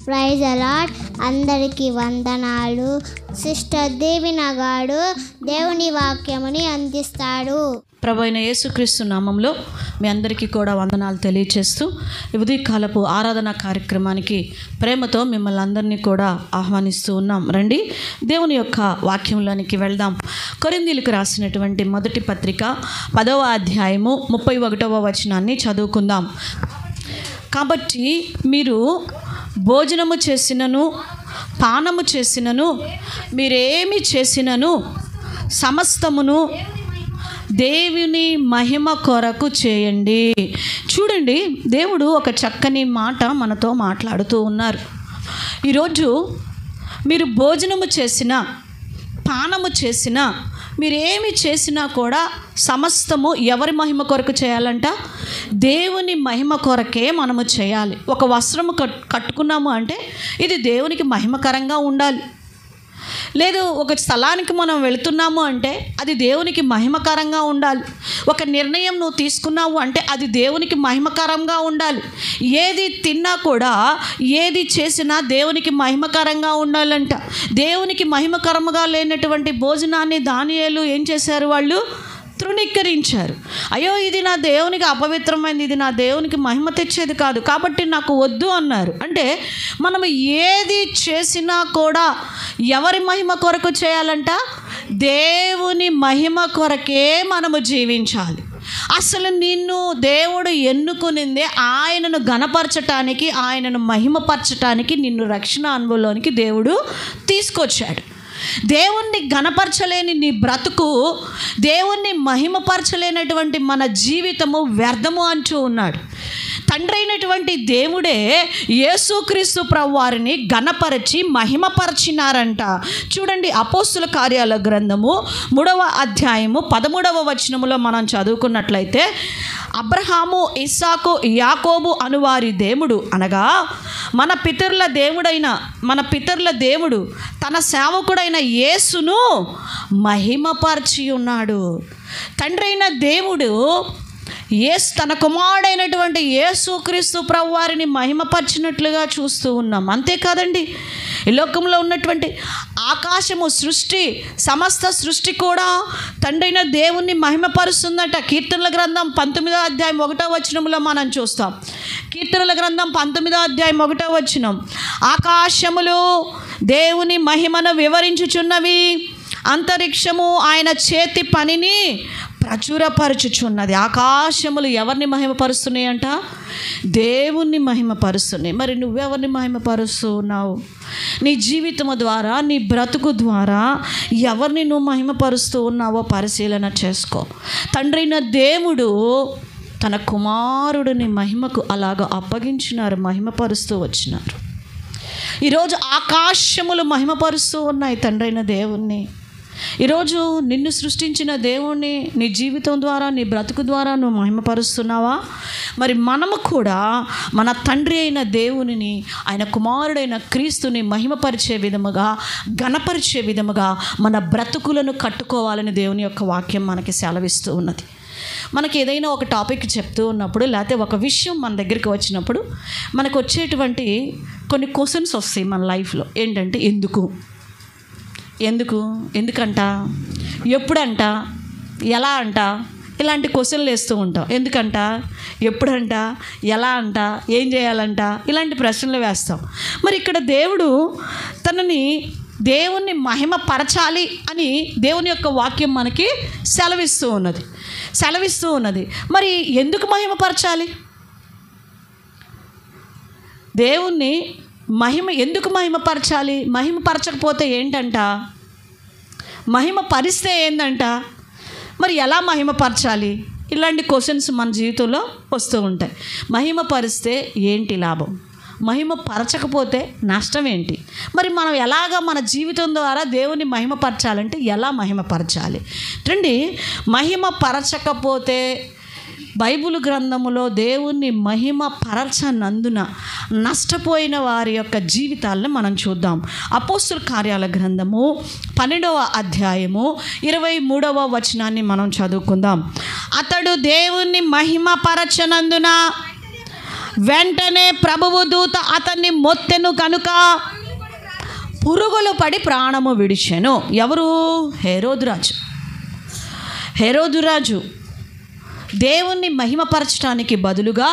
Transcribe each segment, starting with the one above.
Praise allot. అందరికీ వందనాలు. Sister దేవిన గారు దేవుని వాక్యముని అందిస్తాడు. ప్రభు అయిన యేసుక్రీస్తు నామంలో మీ అందరికీ కూడా వందనాలు తెలియచేస్తూ ఉదయకాలపు ఆరాధన కార్యక్రమానికి ప్రేమతో మిమ్మల్ని అందరినీ కూడా ఆహ్వానిస్తూ ఉన్నాం. రండి దేవుని యొక్క వాక్యంలోనికి వెళ్దాం. కొరింథీయులకు రాసినటువంటి మొదటి పత్రిక 10వ అధ్యాయము 31వ వచనాన్ని చదువుకుందాం. కాబట్టి మీరు భోజనము చేసినను పానము చేసినను మీరేమి చేసినను సమస్తమును దేవుని మహిమ కొరకు చేయండి. చూడండి, దేవుడు ఒక చక్కని మాట మనతో మాట్లాడుతూ ఉన్నారు. ఈరోజు మీరు భోజనము చేసినా పానము చేసినా మీరేమి చేసినా కూడా సమస్తము ఎవరి మహిమ కొరకు చేయాలంట? దేవుని మహిమ కొరకే మనము చేయాలి. ఒక వస్త్రము కట్టుకున్నాము అంటే ఇది దేవునికి మహిమకరంగా ఉండాలి. లేదు, ఒక స్థలానికి మనం వెళుతున్నాము అంటే అది దేవునికి మహిమకరంగా ఉండాలి. ఒక నిర్ణయం నువ్వు తీసుకున్నావు అంటే అది దేవునికి మహిమకరంగా ఉండాలి. ఏది తిన్నా కూడా ఏది చేసినా దేవునికి మహిమకరంగా ఉండాలంట. దేవునికి మహిమకరంగా లేనటువంటి భోజనాన్ని దానియేలు ఏం చేశారు? వాళ్ళు తృణీకరించారు. అయ్యో, ఇది నా దేవునికి అపవిత్రమైనది, ఇది నా దేవునికి మహిమ తెచ్చేది కాదు, కాబట్టి నాకు వద్దు అన్నారు. అంటే మనం ఏది చేసినా కూడా ఎవరి మహిమ కొరకు చేయాలంట? దేవుని మహిమ కొరకే మనము జీవించాలి. అసలు నిన్ను దేవుడు ఎన్నుకునిందే ఆయనను గణపరచటానికి, ఆయనను మహిమపరచటానికి, నిన్ను రక్షణ అనుభవంలోనికి దేవుడు తీసుకొచ్చాడు. దేవుణ్ణి గణపరచలేని నీ బ్రతుకు, దేవుణ్ణి మహిమపరచలేనటువంటి మన జీవితము వ్యర్థము అంటూ ఉన్నాడు. తండ్రి అయినటువంటి దేవుడే యేసుక్రీస్తు ప్రభువారిని గణపరచి మహిమపరచినారంట. చూడండి, అపోస్తుల కార్యాల గ్రంథము 3వ అధ్యాయము 13వ వచనములో మనం చదువుకున్నట్లయితే, అబ్రహాము, ఇస్సాకు, యాకోబు అనువారి దేవుడు అనగా మన పితరుల దేవుడు తన సేవకుడైన యేసును మహిమపరిచి ఉన్నాడు. తండ్రి అయిన దేవుడు తన కుమారుడైనటువంటి యేసుక్రీస్తు ప్రభువారిని మహిమపరిచినట్లుగా చూస్తూ ఉన్నాం. అంతేకాదండి, ఈ లోకంలో ఉన్నటువంటి ఆకాశము సృష్టి, సమస్త సృష్టి కూడా తండ్రైన దేవుణ్ణి మహిమపరుస్తుందట. కీర్తనల గ్రంథం 19వ అధ్యాయం 1వ వచనంలో మనం చూస్తాం. కీర్తనల గ్రంథం 19వ అధ్యాయం 1వ వచనం, ఆకాశములు దేవుని మహిమను వివరించుచున్నవి, అంతరిక్షము ఆయన చేతి పనిని ప్రచురపరచుచున్నది. ఆకాశములు ఎవరిని మహిమపరుస్తున్నాయంట? దేవుణ్ణి మహిమపరుస్తున్నాయి. మరి నువ్వెవరిని మహిమపరుస్తూ ఉన్నావు? నీ జీవితము ద్వారా, నీ బ్రతుకు ద్వారా ఎవరిని నువ్వు మహిమపరుస్తూ ఉన్నావో పరిశీలన చేసుకో. తండ్రైన దేవుడు తన కుమారుడిని మహిమకు అలాగ అప్పగించినారు, మహిమపరుస్తూ వచ్చినారు. ఈరోజు ఆకాశములు మహిమపరుస్తూ ఉన్నాయి తండ్రైన దేవుణ్ణి. ఈరోజు నిన్ను సృష్టించిన దేవుణ్ణి నీ జీవితం ద్వారా, నీ బ్రతుకు ద్వారా నువ్వు మహిమపరుస్తున్నావా? మరి మనము కూడా మన తండ్రి అయిన దేవునిని, ఆయన కుమారుడైన క్రీస్తుని మహిమపరిచే విధముగా, ఘనపరిచే విధముగా మన బ్రతుకులను కట్టుకోవాలని దేవుని యొక్క వాక్యం మనకి సెలవిస్తూ ఉన్నది. మనకి ఏదైనా ఒక టాపిక్ చెప్తూ ఉన్నప్పుడు, లేకపోతే ఒక విషయం మన దగ్గరికి వచ్చినప్పుడు మనకు వచ్చేటువంటి కొన్ని క్వశ్చన్స్ వస్తాయి మన లైఫ్లో. ఏంటంటే ఎందుకంట, ఎప్పుడంట, ఎలా అంట, ఇలాంటి క్వశ్చన్లు వేస్తూ ఉంటాం. ఎందుకంట, ఎప్పుడంట, ఎలా అంట, ఏం చేయాలంట, ఇలాంటి ప్రశ్నలు వేస్తాం. మరి ఇక్కడ దేవుడు దేవుణ్ణి మహిమపరచాలి అని దేవుని యొక్క వాక్యం మనకి సెలవిస్తూ ఉన్నది. మరి ఎందుకు మహిమపరచాలి? దేవుణ్ణి ఎందుకు మహిమపరచాలి? మహిమపరచకపోతే ఏంటంట? మహిమపరిస్తే ఏందంట? మరి ఎలా మహిమపరచాలి? ఇలాంటి క్వశ్చన్స్ మన జీవితంలో వస్తూ ఉంటాయి. మహిమపరిస్తే ఏంటి లాభం? మహిమపరచకపోతే నష్టం ఏంటి? మరి మనం ఎలాగా మన జీవితం ద్వారా దేవుని మహిమపరచాలంటే ఎలా మహిమపరచాలి? రండి, మహిమపరచకపోతే బైబిల్ గ్రంథములో దేవుణ్ణి మహిమపరచనందున నష్టపోయిన వారి యొక్క జీవితాలను మనం చూద్దాం. అపోస్తుల కార్యాల గ్రంథము 12వ అధ్యాయము 23వ వచనాన్ని మనం చదువుకుందాం. అతడు దేవుణ్ణి మహిమపరచనందున వెంటనే ప్రభువు దూత అతన్ని మొత్తెను కనుక పురుగులు పడి ప్రాణము విడిచెను. ఎవరు? హేరోదు రాజు దేవుణ్ణి మహిమపరచడానికి బదులుగా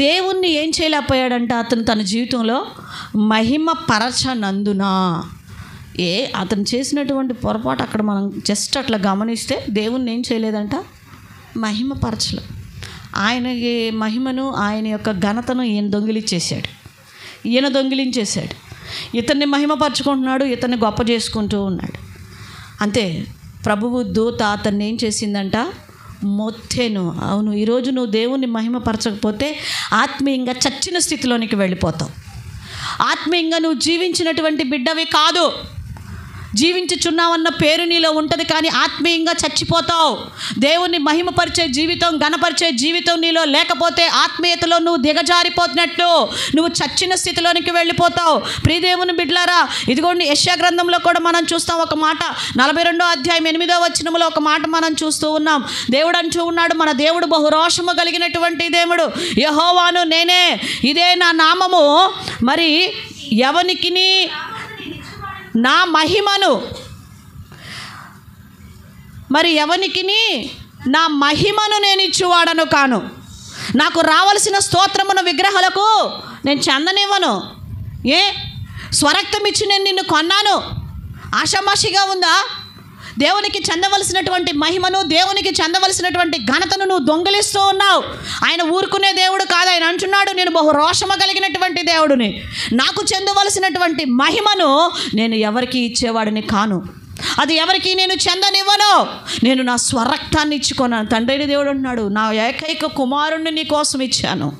దేవుణ్ణి ఏం చేయలేకపోయాడంట? అతను తన జీవితంలో మహిమపరచనందున అతను చేసినటువంటి పొరపాటు అక్కడ మనం జస్ట్ అట్లా గమనిస్తే దేవుణ్ణి ఏం చేయలేదంట? మహిమపరచలే. ఆయనకి మహిమను, ఆయన యొక్క ఘనతను ఈయన దొంగిలించేశాడు. ఇతన్ని మహిమపరచుకుంటున్నాడు, ఇతన్ని గొప్ప చేసుకుంటూ ఉన్నాడు. అంతే, ప్రభువు దూత అతన్ని ఏం చేసిందంట? మొత్తెను. అవును, ఈరోజు నువ్వు దేవుణ్ణి మహిమపరచకపోతే ఆత్మీయంగా చచ్చిన స్థితిలోనికి వెళ్ళిపోతావు. ఆత్మీయంగా నువ్వు జీవించినటువంటి బిడ్డవి కాదు. జీవించుచున్నావన్న పేరు నీలో ఉంటుంది, కానీ ఆత్మీయంగా చచ్చిపోతావు. దేవుణ్ణి మహిమపరిచే జీవితం, ఘనపరిచే జీవితం నీలో లేకపోతే ఆత్మీయతలో నువ్వు దిగజారిపోతున్నట్లు, నువ్వు చచ్చిన స్థితిలోనికి వెళ్ళిపోతావు. ప్రియదేవుని బిడ్డలారా, ఇదిగోండి యెషయా గ్రంథంలో కూడా మనం చూస్తాం ఒక మాట. 42వ అధ్యాయం 8వ వచనంలో ఒక మాట మనం చూస్తూ ఉన్నాం. దేవుడు అంటూ ఉన్నాడు, మన దేవుడు బహురోషము కలిగినటువంటి దేవుడు. యెహోవాను నేనే, ఇదే నా నామము, మరి ఎవనికిని నా మహిమను, మరి ఎవనికిని నా మహిమను నేను ఇచ్చువాడను కాను. నాకు రావలసిన స్తోత్రమును విగ్రహాలకు నేను చెందనివ్వను. స్వరక్తం ఇచ్చి నేను నిన్ను కొన్నాను. ఆషామాషిగా ఉందా? దేవునికి చెందవలసినటువంటి మహిమను, దేవునికి చెందవలసినటువంటి ఘనతను నువ్వు దొంగిలిస్తూ ఉన్నావు. ఆయన ఊరుకునే దేవుడు కాదు. ఆయన అంటున్నాడు, నేను బహు రోషము కలిగినటువంటి దేవుడిని, నాకు చెందవలసినటువంటి మహిమను నేను ఎవరికి ఇచ్చేవాడిని కాను, అది ఎవరికి నేను చెందనివ్వను. నేను నా స్వరక్తాన్ని ఇచ్చుకున్నాను. తండ్రి దేవుడు అంటున్నాడు, నా ఏకైక కుమారుణ్ణి నీ కోసం ఇచ్చాను.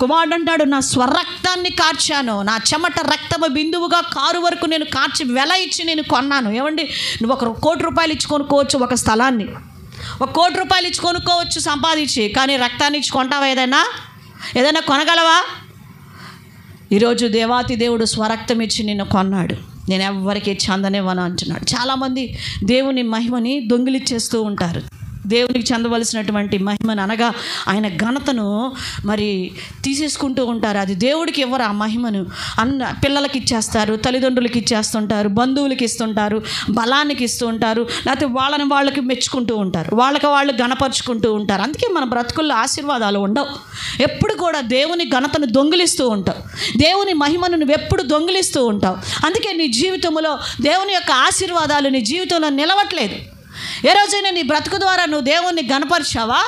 కుమారుడు అంటాడు, నా స్వరక్తాన్ని కార్చాను, నా చెమట రక్తము బిందువుగా కారు వరకు నేను కార్చి వెల ఇచ్చి నేను కొన్నాను. ఏమండి, నువ్వు ₹1 కోటి ఇచ్చి కొనుక్కోవచ్చు ఒక స్థలాన్ని, ₹1 కోటి ఇచ్చి కొనుక్కోవచ్చు సంపాదించి, కానీ రక్తాన్ని ఇచ్చి కొంటావా? ఏదైనా కొనగలవా? ఈరోజు దేవాతి దేవుడు స్వరక్తం ఇచ్చి నిన్ను కొన్నాడు. నేను ఎవరికి చెందనివ్వను అంటున్నాడు. చాలామంది దేవుని మహిమని దొంగిలిచ్చేస్తూ ఉంటారు. దేవునికి చెందవలసినటువంటి మహిమను, అనగా ఆయన ఘనతను మరి తీసేసుకుంటూ ఉంటారు. అది దేవుడికి ఇవ్వరు. ఆ మహిమను పిల్లలకి ఇచ్చేస్తారు, తల్లిదండ్రులకి ఇచ్చేస్తుంటారు, బంధువులకి ఇస్తుంటారు, బలానికి ఇస్తూ ఉంటారు, లేకపోతే వాళ్ళకి మెచ్చుకుంటూ ఉంటారు, వాళ్ళు ఘనపరుచుకుంటూ ఉంటారు. అందుకే మన బ్రతుకుల్లో ఆశీర్వాదాలు ఉండవు. ఎప్పుడు కూడా దేవుని ఘనతను దొంగిలిస్తూ ఉంటావు, దేవుని మహిమను నువ్వు ఎప్పుడు దొంగిలిస్తూ ఉంటావు. అందుకే నీ జీవితంలో దేవుని యొక్క ఆశీర్వాదాలు నీ జీవితంలో నిలవట్లేదు. ఏ రోజైనా నీ బ్రతుకు ద్వారా నువ్వు దేవుణ్ణి గణపరిచావా?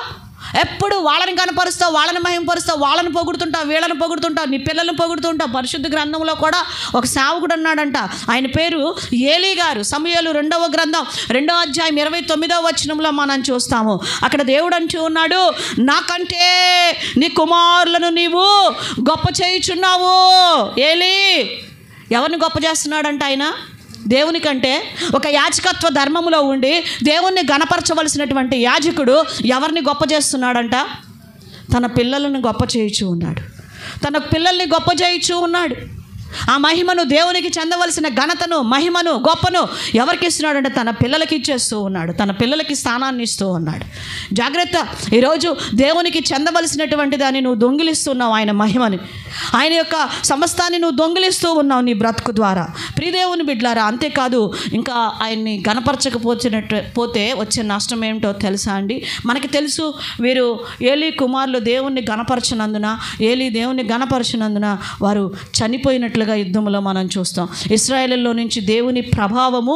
ఎప్పుడు వాళ్ళని గణపరుస్తావు, వాళ్ళని మహిమపరుస్తావు, వాళ్ళని పొగుడుతుంటావు, వీళ్ళని పొగుడుతుంటావు, నీ పిల్లల్ని పొగుడుతుంటావు. పరిశుద్ధ గ్రంథంలో కూడా ఒక సేవకుడు అన్నాడంట, ఆయన పేరు ఏలీ గారు. సమూయేలు 2వ గ్రంథం 2వ అధ్యాయం 29వ వచనంలో మనం చూస్తాము. అక్కడ దేవుడు అంటూ ఉన్నాడు, నాకంటే నీ కుమారులను నీవు గొప్ప చేయుచున్నావు. ఏలీ ఎవరిని గొప్ప చేస్తున్నాడంట? ఆయన దేవుని కంటే. ఒక యాజకత్వ ధర్మంలో ఉండి దేవుణ్ణి గణపరచవలసినటువంటి యాజకుడు ఎవరిని గొప్ప చేస్తున్నాడంట? తన పిల్లలను గొప్ప చేయుచూ ఉన్నాడు, తన పిల్లల్ని గొప్ప చేయుచూ ఉన్నాడు. ఆ మహిమను, దేవునికి చెందవలసిన ఘనతను, మహిమను, గొప్పను ఎవరికి ఇస్తున్నాడంటే తన పిల్లలకి ఇచ్చేస్తూ ఉన్నాడు, తన పిల్లలకి స్థానాన్ని ఇస్తూ ఉన్నాడు. జాగ్రత్త, ఈరోజు దేవునికి చెందవలసినటువంటి దాన్ని నువ్వు దొంగిలిస్తున్నావు. ఆయన మహిమని, ఆయన యొక్క సమస్తాన్ని నువ్వు దొంగిలిస్తూ ఉన్నావు నీ బ్రతుకు ద్వారా. ప్రియదేవుని బిడ్డలారా, అంతేకాదు ఇంకా ఆయన్ని పోతే వచ్చే నష్టం ఏమిటో తెలుసా అండి? మనకి తెలుసు, వీరు ఏలీ కుమారులు దేవుణ్ణి గణపరచినందున, ఏలీ దేవుణ్ణి గణపరచినందున వారు చనిపోయినట్లుగా యుద్ధంలో మనం చూస్తాం. ఇశ్రాయేలులో నుంచి దేవుని ప్రభావము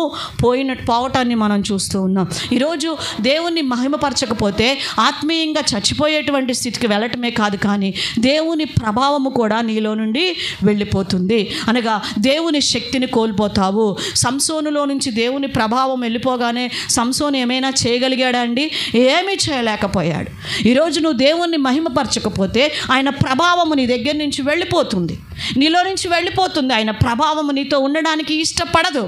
పోవటాన్ని మనం చూస్తూ ఉన్నాం. ఈరోజు దేవుణ్ణి మహిమపరచకపోతే ఆత్మీయంగా చచ్చిపోయేటువంటి స్థితికి వెళ్ళటమే కాదు, కానీ దేవుని ప్రభావము కూడా నీలో నుండి వెళ్ళిపోతుంది. అనగా దేవుని శక్తిని కోల్పోతావు. సంసోనులో నుంచి దేవుని ప్రభావం వెళ్ళిపోగానే సంసోను ఏమైనా చేయగలిగాడా అండి? ఏమీ చేయలేకపోయాడు. ఈరోజు నువ్వు దేవుణ్ణి మహిమపరచకపోతే ఆయన ప్రభావము నీ దగ్గర నుంచి వెళ్ళిపోతుంది, నీలో నుంచి వెళ్ళిపోతుంది. ఆయన ప్రభావము నీతో ఉండడానికి ఇష్టపడదు.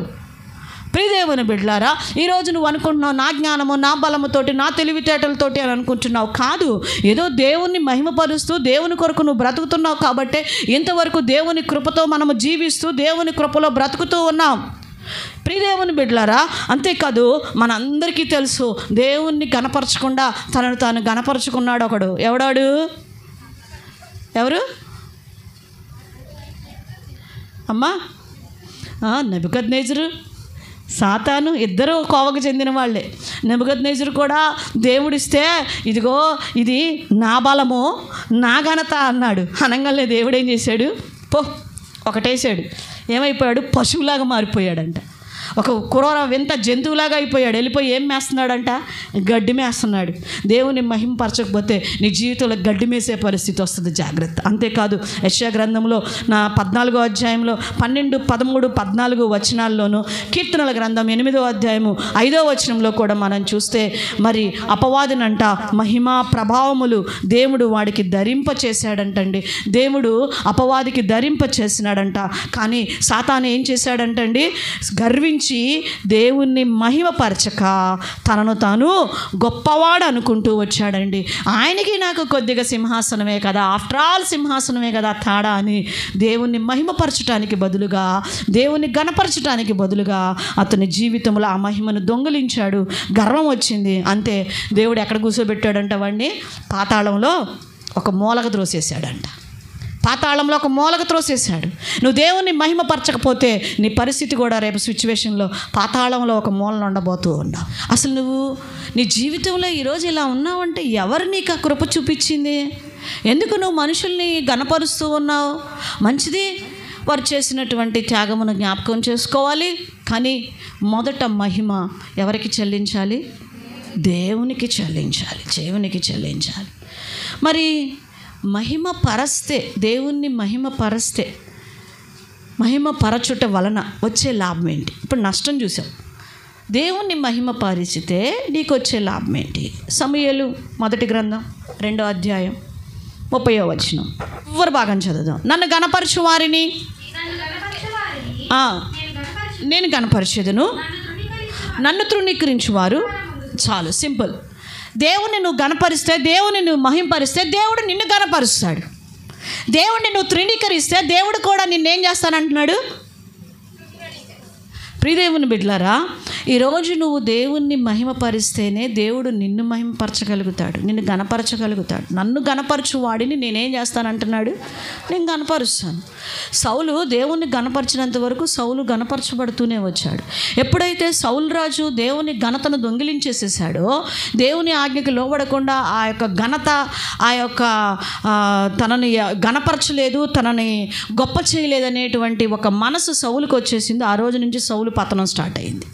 ప్రియదేవుని బిడ్డలారా, ఈరోజు నువ్వు అనుకుంటున్నావు నా జ్ఞానము, నా బలముతోటి, నా తెలివితేటలతోటి అని అనుకుంటున్నావు. కాదు, ఏదో దేవుణ్ణి మహిమపరుస్తూ దేవుని కొరకు నువ్వు బ్రతుకుతున్నావు కాబట్టి ఇంతవరకు దేవుని కృపతో మనము జీవిస్తూ దేవుని కృపలో బ్రతుకుతూ ఉన్నాం. ప్రియదేవుని బిడ్డలారా, అంతేకాదు మనందరికీ తెలుసు, దేవుణ్ణి గణపరచకుండా తనను తాను గణపరుచుకున్నాడు ఒకడు. ఎవడాడు? ఎవరు అమ్మా? నెబుకద్నెజరు, సాతాను ఇద్దరు కోవకు చెందిన వాళ్ళే. నెబుకద్నెజరు కూడా దేవుడిస్తే ఇదిగో ఇది నా బలము నా ఘనత అన్నాడు. అనగానే దేవుడు ఏం చేశాడు? ఒకటేసాడు. ఏమైపోయాడు? పశువులాగా మారిపోయాడంట. ఒక క్రూర వింత జంతువులాగా అయిపోయాడు. వెళ్ళిపోయి ఏం మేస్తున్నాడంట? గడ్డి మేస్తున్నాడు. దేవుని మహింపరచకపోతే నీ జీవితంలో గడ్డి మేసే పరిస్థితి వస్తుంది, జాగ్రత్త. అంతేకాదు యెషయా గ్రంథంలో 14వ అధ్యాయంలో 12, 13, 14 వచనాల్లోనూ, కీర్తనల గ్రంథం 8వ అధ్యాయము 5వ వచనంలో కూడా మనం చూస్తే మరి అపవాదినంట మహిమా ప్రభావములు దేవుడు వాడికి ధరింప చేశాడంటండి. దేవుడు అపవాదికి ధరింప చేసినాడంట. కానీ సాతాను ఏం చేశాడంటండి? గర్వించి దేవుణ్ణి మహిమపరచక తనను తాను గొప్పవాడు అనుకుంటూ వచ్చాడండి. ఆయనకి నాకు కొద్దిగా సింహాసనమే కదా, ఆఫ్టర్ ఆల్ సింహాసనమే కదా తాడా అని దేవుణ్ణి మహిమపరచడానికి బదులుగా, దేవుణ్ణి గణపరచడానికి బదులుగా అతని జీవితంలో ఆ మహిమను దొంగిలించాడు. గర్వం వచ్చింది. అంతే, దేవుడు ఎక్కడ కూర్చోబెట్టాడంట? వాడిని పాతాళంలో ఒక మూలక ద్రోసేశాడంట. పాతాళంలో ఒక మూలక త్రోసేశాడు. నువ్వు దేవుణ్ణి మహిమపరచకపోతే నీ పరిస్థితి కూడా రేపు సిచ్యువేషన్లో పాతాళంలో ఒక మూలను ఉండబోతూ ఉన్నావు. అసలు నువ్వు నీ జీవితంలో ఈరోజు ఇలా ఉన్నావంటే ఎవరు నీకు ఆ కృప చూపించింది? ఎందుకు నువ్వు మనుషుల్ని గణపరుస్తూ ఉన్నావు? మంచిది, వారు చేసినటువంటి త్యాగమును జ్ఞాపకం చేసుకోవాలి. కానీ మొదట మహిమ ఎవరికి చెల్లించాలి? దేవునికి చెల్లించాలి, దేవునికి చెల్లించాలి. మరి మహిమపరస్తే, దేవుణ్ణి మహిమపరస్తే, మహిమపరచుట వలన వచ్చే లాభం ఏంటి? ఇప్పుడు నష్టం చూసాం. దేవుణ్ణి మహిమపరిచితే నీకు వచ్చే లాభం ఏంటి? సమూయేలు మొదటి గ్రంథం 2వ అధ్యాయం 30వ వచనం. ఎవరు బాగా చదువుదాం. నన్ను గణపరచు వారిని నేను గణపరిచేదను, నన్ను తృణీకరించు వారు. చాలు, సింపుల్. దేవుణ్ణి నువ్వు గణపరిస్తే, దేవుని నువ్వు మహింపరిస్తే దేవుడు నిన్ను గణపరుస్తాడు. దేవుణ్ణి నువ్వు తృణీకరిస్తే దేవుడు కూడా నిన్నేం చేస్తానంటున్నాడు? ప్రియదేవుని బిడ్డలారా, ఈరోజు నువ్వు దేవుణ్ణి మహిమపరిస్తేనే దేవుడు నిన్ను మహిమపరచగలుగుతాడు, నిన్ను గణపరచగలుగుతాడు. నన్ను గణపరచు వాడిని నేనేం చేస్తానంటున్నాడు? నేను గణపరుస్తాను. సౌలు దేవుణ్ణి గణపరిచినంత వరకు సౌలు గణపరచబడుతూనే వచ్చాడు. ఎప్పుడైతే సౌలు రాజు దేవుని ఘనతను దొంగిలించేసేసాడో, దేవుని ఆజ్ఞకి లోబడకుండా ఆ యొక్క ఘనత, ఆ యొక్క తనని గణపరచలేదు, తనని గొప్ప చేయలేదనేటువంటి ఒక మనసు సౌలుకు వచ్చేసింది. ఆ రోజు నుంచి సౌలు పతనం స్టార్ట్ అయింది.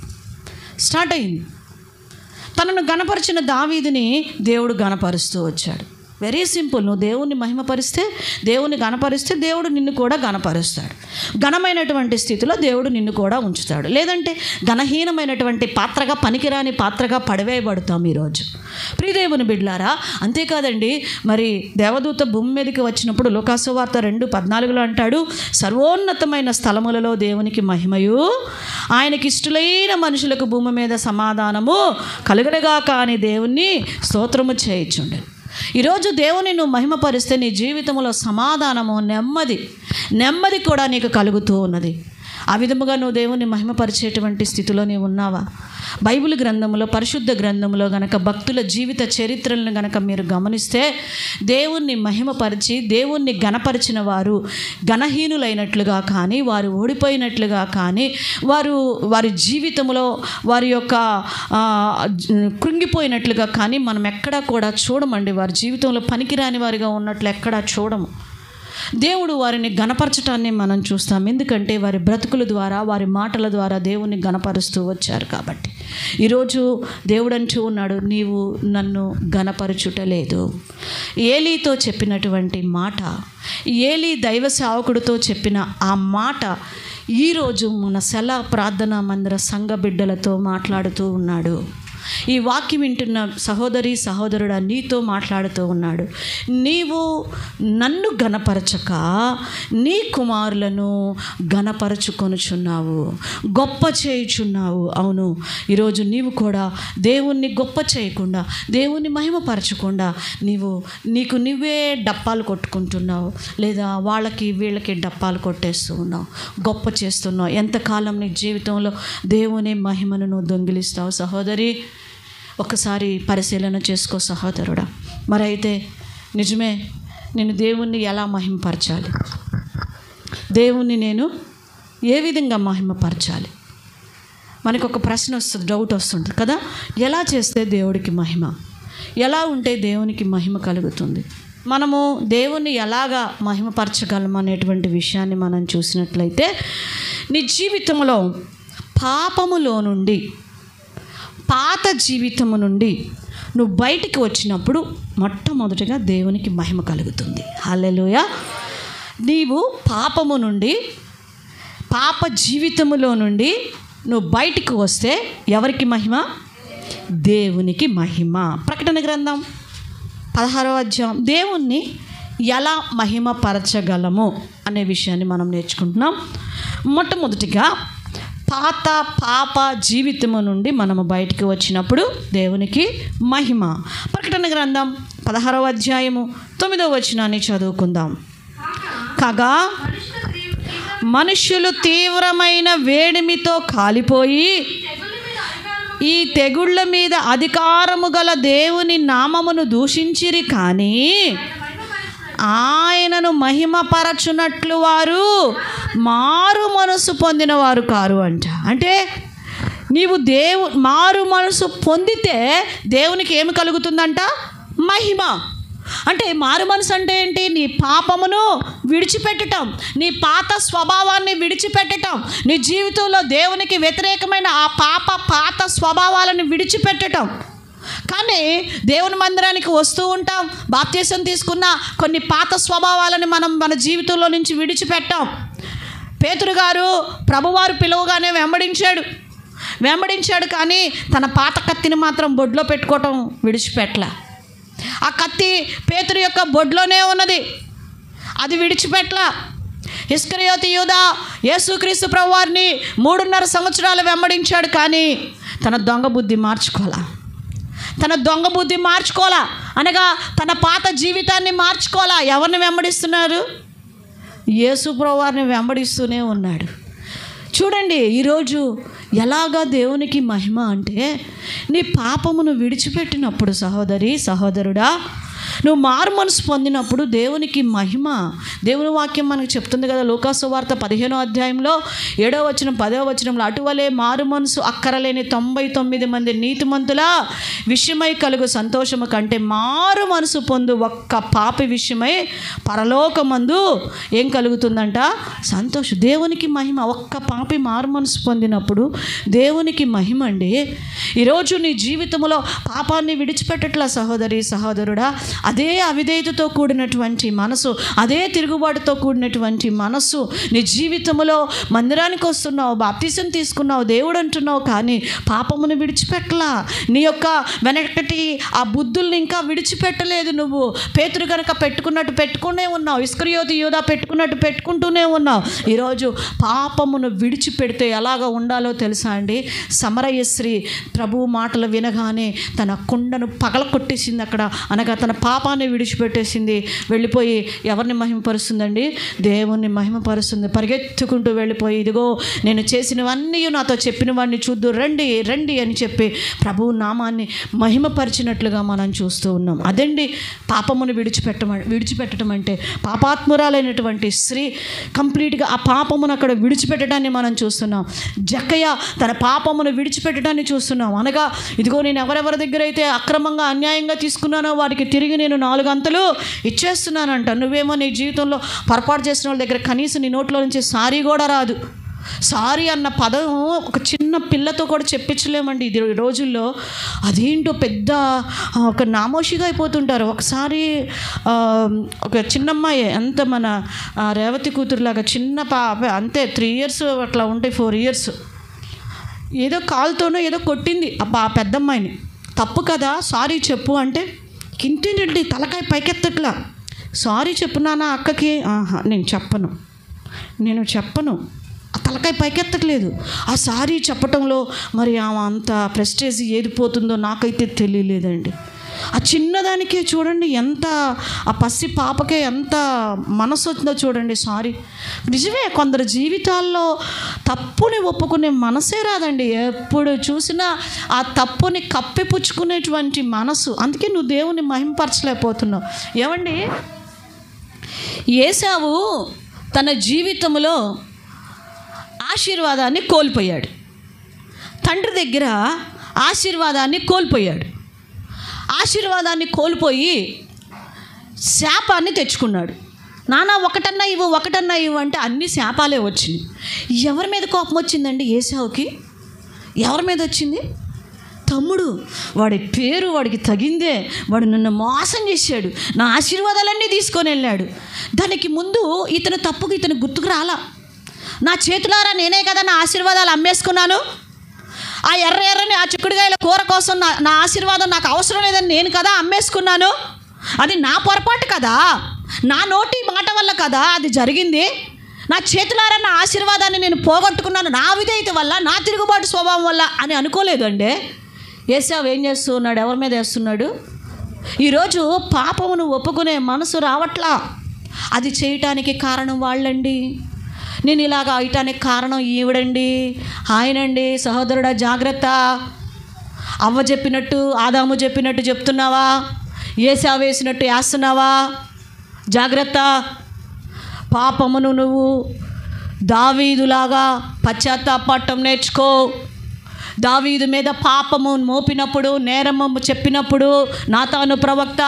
తనను గణపరిచిన దావీదుని దేవుడు గణపరుస్తూ వచ్చాడు. Very simple. నువ్వు దేవుణ్ణి మహిమపరిస్తే, దేవుని గణపరిస్తే దేవుడు నిన్ను కూడా గణపరుస్తాడు. ఘనమైనటువంటి స్థితిలో దేవుడు నిన్ను కూడా ఉంచుతాడు. లేదంటే ఘనహీనమైనటువంటి పాత్రగా, పనికిరాని పాత్రగా పడివేయబడతాం ఈరోజు. ప్రియదేవుని బిడ్డలారా, అంతేకాదండి, మరి దేవదూత భూమి మీదకి వచ్చినప్పుడు లూకాసు వార్త 2:14 అంటాడు, సర్వోన్నతమైన స్థలములలో దేవునికి మహిమయు, ఆయనకి ఇష్టలైన మనుషులకు భూమి మీద సమాధానము కలుగనగాక అని దేవుణ్ణి స్తోత్రము చేయుచుండెను. ఈరోజు దేవుని నువ్వు మహిమపరిస్తే నీ జీవితంలో సమాధానము, నెమ్మది కూడా నీకు కలుగుతూ ఉన్నది. ఆ విధముగా నువ్వు దేవుని మహిమపరిచేటువంటి స్థితిలో నీవు ఉన్నావా? బైబిల్ గ్రంథంలో, పరిశుద్ధ గ్రంథంలో గనక భక్తుల జీవిత చరిత్రలను గనక మీరు గమనిస్తే, దేవుణ్ణి మహిమపరిచి దేవుణ్ణి గణపరిచిన వారు ఘనహీనులైనట్లుగా కానీ, వారు ఓడిపోయినట్లుగా కానీ, వారి జీవితంలో వారి యొక్క కృంగిపోయినట్లుగా కానీ మనం ఎక్కడా కూడా చూడమండి. వారి జీవితంలో పనికిరాని వారిగా ఉన్నట్లు ఎక్కడా చూడము. దేవుడు వారిని గణపరచటాన్ని మనం చూస్తాం. ఎందుకంటే వారి బ్రతుకుల ద్వారా, వారి మాటల ద్వారా దేవుని గణపరుస్తూ వచ్చారు. కాబట్టి ఈరోజు దేవుడు అంటూ ఉన్నాడు, నీవు నన్ను గణపరచుటలేదు. ఏలీతో చెప్పినటువంటి మాట, ఏలీ దైవ సేవకుడితో చెప్పిన ఆ మాట ఈరోజు మన సెల ప్రార్థనా మందిర సంఘ బిడ్డలతో మాట్లాడుతూ ఉన్నాడు. ఈ వాక్యం వింటున్న సహోదరి సహోదరుడా, నీతో మాట్లాడుతూ ఉన్నాడు. నీవు నన్ను గణపరచక నీ కుమారులను గణపరచుకొనుచున్నావు, గొప్ప చేయుచున్నావు. అవును, ఈరోజు నీవు కూడా దేవుణ్ణి గొప్ప చేయకుండా, దేవుణ్ణి మహిమపరచకుండా నీకు నువ్వే డప్పాలు కొట్టుకుంటున్నావు, లేదా వాళ్ళకి వీళ్ళకి డప్పాలు కొట్టేస్తూ ఉన్నావు, గొప్ప చేస్తున్నావు. ఎంతకాలం నీ జీవితంలో దేవుని మహిమను నువ్వు దొంగిలిస్తావు? సహోదరి, ఒకసారి పరిశీలన చేసుకో సహోదరుడా. మరి అయితే నిజమే, నేను దేవుణ్ణి ఎలా మహిమపరచాలి, దేవుణ్ణి నేను ఏ విధంగా మహిమపరచాలి? మనకు ఒక ప్రశ్న వస్తుంది, డౌట్ వస్తుంది కదా, ఎలా చేస్తే దేవుడికి మహిమ, ఎలా ఉంటే దేవునికి మహిమ కలుగుతుంది, మనము దేవుణ్ణి ఎలాగా మహిమపరచగలం అనేటువంటి విషయాన్ని మనం చూసినట్లయితే, నీ జీవితంలో పాపములో నుండి, పాత జీవితము నుండి నువ్వు బయటికి వచ్చినప్పుడు మొట్టమొదటిగా దేవునికి మహిమ కలుగుతుంది. హల్లెలూయా. నీవు పాపము నుండి, పాప జీవితములో నుండి నువ్వు బయటికి వస్తే ఎవరికి మహిమ? దేవునికి మహిమ. ప్రకటన గ్రంథం 16వ అధ్యాయం దేవుణ్ణి ఎలా మహిమపరచగలము అనే విషయాన్ని మనం నేర్చుకుంటున్నాం. మొట్టమొదటిగా పాత పాప జీవితము నుండి మనము బయటికి వచ్చినప్పుడు దేవునికి మహిమ. ప్రకటన గ్రంథం 16వ అధ్యాయము 9వ వచనాన్ని చదువుకుందాం. కాగా మనుష్యులు తీవ్రమైన వేడిమితో కాలిపోయి ఈ తెగుళ్ళ మీద అధికారము గల దేవుని నామమును దూషించిరి, కానీ ఆయనను మహిమపరచునట్లు వారు మారు మనసు పొందిన వారు కారు అంట. అంటే నీవు మారు మనసు పొందితే దేవునికి ఏమి కలుగుతుందంట? మహిమ. అంటే మారు మనసు అంటే ఏంటి? నీ పాపమును విడిచిపెట్టటం, నీ పాత స్వభావాన్ని విడిచిపెట్టటం, నీ జీవితంలో దేవునికి వ్యతిరేకమైన ఆ పాత స్వభావాలను విడిచిపెట్టటం. కానీ దేవుని మందిరానికి వస్తూ ఉంటాం, బాప్తీసం తీసుకున్న కొన్ని పాత స్వభావాలను మనం మన జీవితంలో నుంచి విడిచిపెట్టాం. పేతురు గారు ప్రభువారు పిలువగానే వెంబడించాడు, కానీ తన పాత కత్తిని మాత్రం బొడ్లో పెట్టుకోవటం విడిచిపెట్టలే. ఆ కత్తి పేతురు యొక్క బొడ్లోనే ఉన్నది, అది విడిచిపెట్టలా. ఇస్కరియోతు యూదా యేసుక్రీస్తు ప్రభువారిని 3.5 సంవత్సరాలు వెంబడించాడు, కానీ తన దొంగ బుద్ధి మార్చుకోలా, అనగా తన పాత జీవితాన్ని మార్చుకోలా. ఎవరిని వెంబడిస్తున్నారు? యేసు ప్రభువారిని వెంబడిస్తూనే ఉన్నాడు. చూడండి, ఈరోజు ఎలాగా దేవునికి మహిమ అంటే, నీ పాపమును విడిచిపెట్టినప్పుడు సహోదరి సహోదరుడా, నువ్వు మారు మనసు పొందినప్పుడు దేవునికి మహిమ. దేవుని వాక్యం మనకు చెప్తుంది కదా, లూకాసు వార్త 15వ అధ్యాయంలో 7వ వచనం 10వ వచనంలో, అటువలే మారు మనసు అక్కరలేని 99 మంది నీతిమంతుల విషయమై కలుగు సంతోషము కంటే మారు మనసు పొందు ఒక్క పాపి విషయమై పరలోకమందు ఏం కలుగుతుందంట? సంతోషం. దేవునికి మహిమ. ఒక్క పాపి మారు మనసు పొందినప్పుడు దేవునికి మహిమ అండి. ఈరోజు నీ జీవితంలో పాపాన్ని విడిచిపెట్టట్లా సహోదరి సహోదరుడా. అదే అవిధేయతతో కూడినటువంటి మనసు, అదే తిరుగుబాటుతో కూడినటువంటి మనసు నీ జీవితంలో మందిరానికి వస్తున్నావు, బాప్తీసం తీసుకున్నావు, దేవుడు అంటున్నావు, కానీ పాపమును విడిచిపెట్టలా. నీ యొక్క వెనకటి ఆ బుద్ధుల్ని ఇంకా విడిచిపెట్టలేదు. నువ్వు పేతురు కనుక పెట్టుకునే ఉన్నావు, ఇస్కరియోతు యూదా పెట్టుకుంటూనే ఉన్నావు. ఈరోజు పాపమును విడిచిపెడితే ఎలాగ ఉండాలో తెలుసా అండి? సమరయ స్త్రీ ప్రభువు మాటలు వినగానే తన కుండను పగలకొట్టేసింది. అక్కడ అనగా తన పాపాన్ని విడిచిపెట్టేసింది. వెళ్ళిపోయి ఎవరిని మహిమపరుస్తుందండి? దేవుణ్ణి మహిమపరుస్తుంది. పరిగెత్తుకుంటూ వెళ్ళిపోయి, ఇదిగో నేను చేసినవన్నీ నాతో చెప్పినవన్నీ చూద్దు, రండి రండి అని చెప్పి ప్రభువు నామాన్ని మహిమపరిచినట్లుగా మనం చూస్తూ ఉన్నాం. అదండి పాపమును విడిచిపెట్టడం అంటే. పాపాత్మురాలైనటువంటి స్త్రీ కంప్లీట్గా ఆ పాపమును అక్కడ విడిచిపెట్టడాన్ని మనం చూస్తున్నాం. జక్కయ్య తన పాపమును విడిచిపెట్టడాన్ని చూస్తున్నాం. అనగా ఇదిగో నేను ఎవరెవరి దగ్గర అయితే అక్రమంగా అన్యాయంగా తీసుకున్నానో వారికి తిరిగి నేను 4 అంతలు ఇచ్చేస్తున్నానంట. నువ్వేమో నీ జీవితంలో పొరపాటు చేసిన వాళ్ళ దగ్గర కనీసం నీ నోట్లో నుంచి సారీ కూడా రాదు. సారీ అన్న పదం ఒక చిన్న పిల్లతో కూడా చెప్పించలేమండి ఇది రోజుల్లో. అదేంటో పెద్ద ఒక నామోషిగా అయిపోతుంటారు. ఒకసారి ఒక చిన్నమ్మాయి, ఎంత మన రేవతి కూతురులాగా చిన్న పాప, అంతే 3 years అట్లా ఉంటాయి, 4 years, ఏదో కాలుతోనో ఏదో కొట్టింది ఆ పెద్దమ్మాయిని. తప్పు కదా, సారీ చెప్పు అంటే ఇంతేంటండి తలకాయ పైకెత్తట్లా. సారీ చెప్పున్నానా అక్కకి? నేను చెప్పను. ఆ తలకాయ పైకెత్తట్లేదు. ఆ సారీ చెప్పటంలో మరి ఆమె అంత ప్రెస్టేజ్ ఏది పోతుందో నాకైతే తెలియలేదండి. ఆ చిన్నదానికే చూడండి ఎంత, ఆ పసి పాపకే ఎంత మనసు వచ్చిందో చూడండి. సారీ. నిజమే, కొందరు జీవితాల్లో తప్పుని ఒప్పుకునే మనసే రాదండి. ఎప్పుడు చూసినా ఆ తప్పుని కప్పిపుచ్చుకునేటువంటి మనసు. అందుకే నువ్వు దేవుని మహిమపరచలేకపోతున్నావు. ఏమండి, ఏశావు తన జీవితంలో ఆశీర్వాదాన్ని కోల్పోయాడు. తండ్రి దగ్గర ఆశీర్వాదాన్ని కోల్పోయాడు. ఆశీర్వాదాన్ని కోల్పోయి శాపాన్ని తెచ్చుకున్నాడు. నాన్న ఒకటన్నా ఇవ్వు అంటే అన్ని శాపాలే వచ్చినాయి. ఎవరి మీద కోపం వచ్చిందండి ఏశావుకి? ఎవరి మీద వచ్చింది? తమ్ముడు. వాడి పేరు వాడికి తగిందే, వాడు నన్ను మోసం చేశాడు, నా ఆశీర్వాదాలన్నీ తీసుకొని వెళ్ళాడు. దానికి ముందు ఇతను తప్పుకు ఇతను గుర్తుకు రాలా. నా చేతులారా నేనే కదా నా ఆశీర్వాదాలు అమ్మేసుకున్నాను, ఆ ఎర్రని ఆ చిక్కుడుగాయల కూర కోసం నా ఆశీర్వాదం నాకు అవసరం లేదని నేను కదా అమ్మేసుకున్నాను. అది నా పొరపాటు కదా, నా నోటి మాట వల్ల కదా అది జరిగింది. నా చేతులారా నా ఆశీర్వాదాన్ని నేను పోగొట్టుకున్నాను నా విధేయత వల్ల, నా తిరుగుబాటు స్వభావం వల్ల అని అనుకోలేదు అండి. ఏశావు ఏం చేస్తున్నాడు? ఎవరి మీద వేస్తున్నాడు? ఈరోజు పాపమును ఒప్పుకునే మనసు రావట్లా. అది చేయటానికి కారణం వాళ్ళండి. నేను ఇలాగ అవటానికి కారణం ఈవిడండి, ఆయనండి. సహోదరుడా జాగ్రత్త. అవ్వ చెప్పినట్టు ఆదాము చెప్పినట్టు చెప్తున్నావా? ఏశావు వేసినట్టు వేస్తున్నావా? జాగ్రత్త. పాపమును నువ్వు దావీదులాగా పశ్చాత్తాపడటం నేర్చుకో. దావీదు మీద పాపము మోపినప్పుడు, నేరము చెప్పినప్పుడు నాతాను ప్రవక్త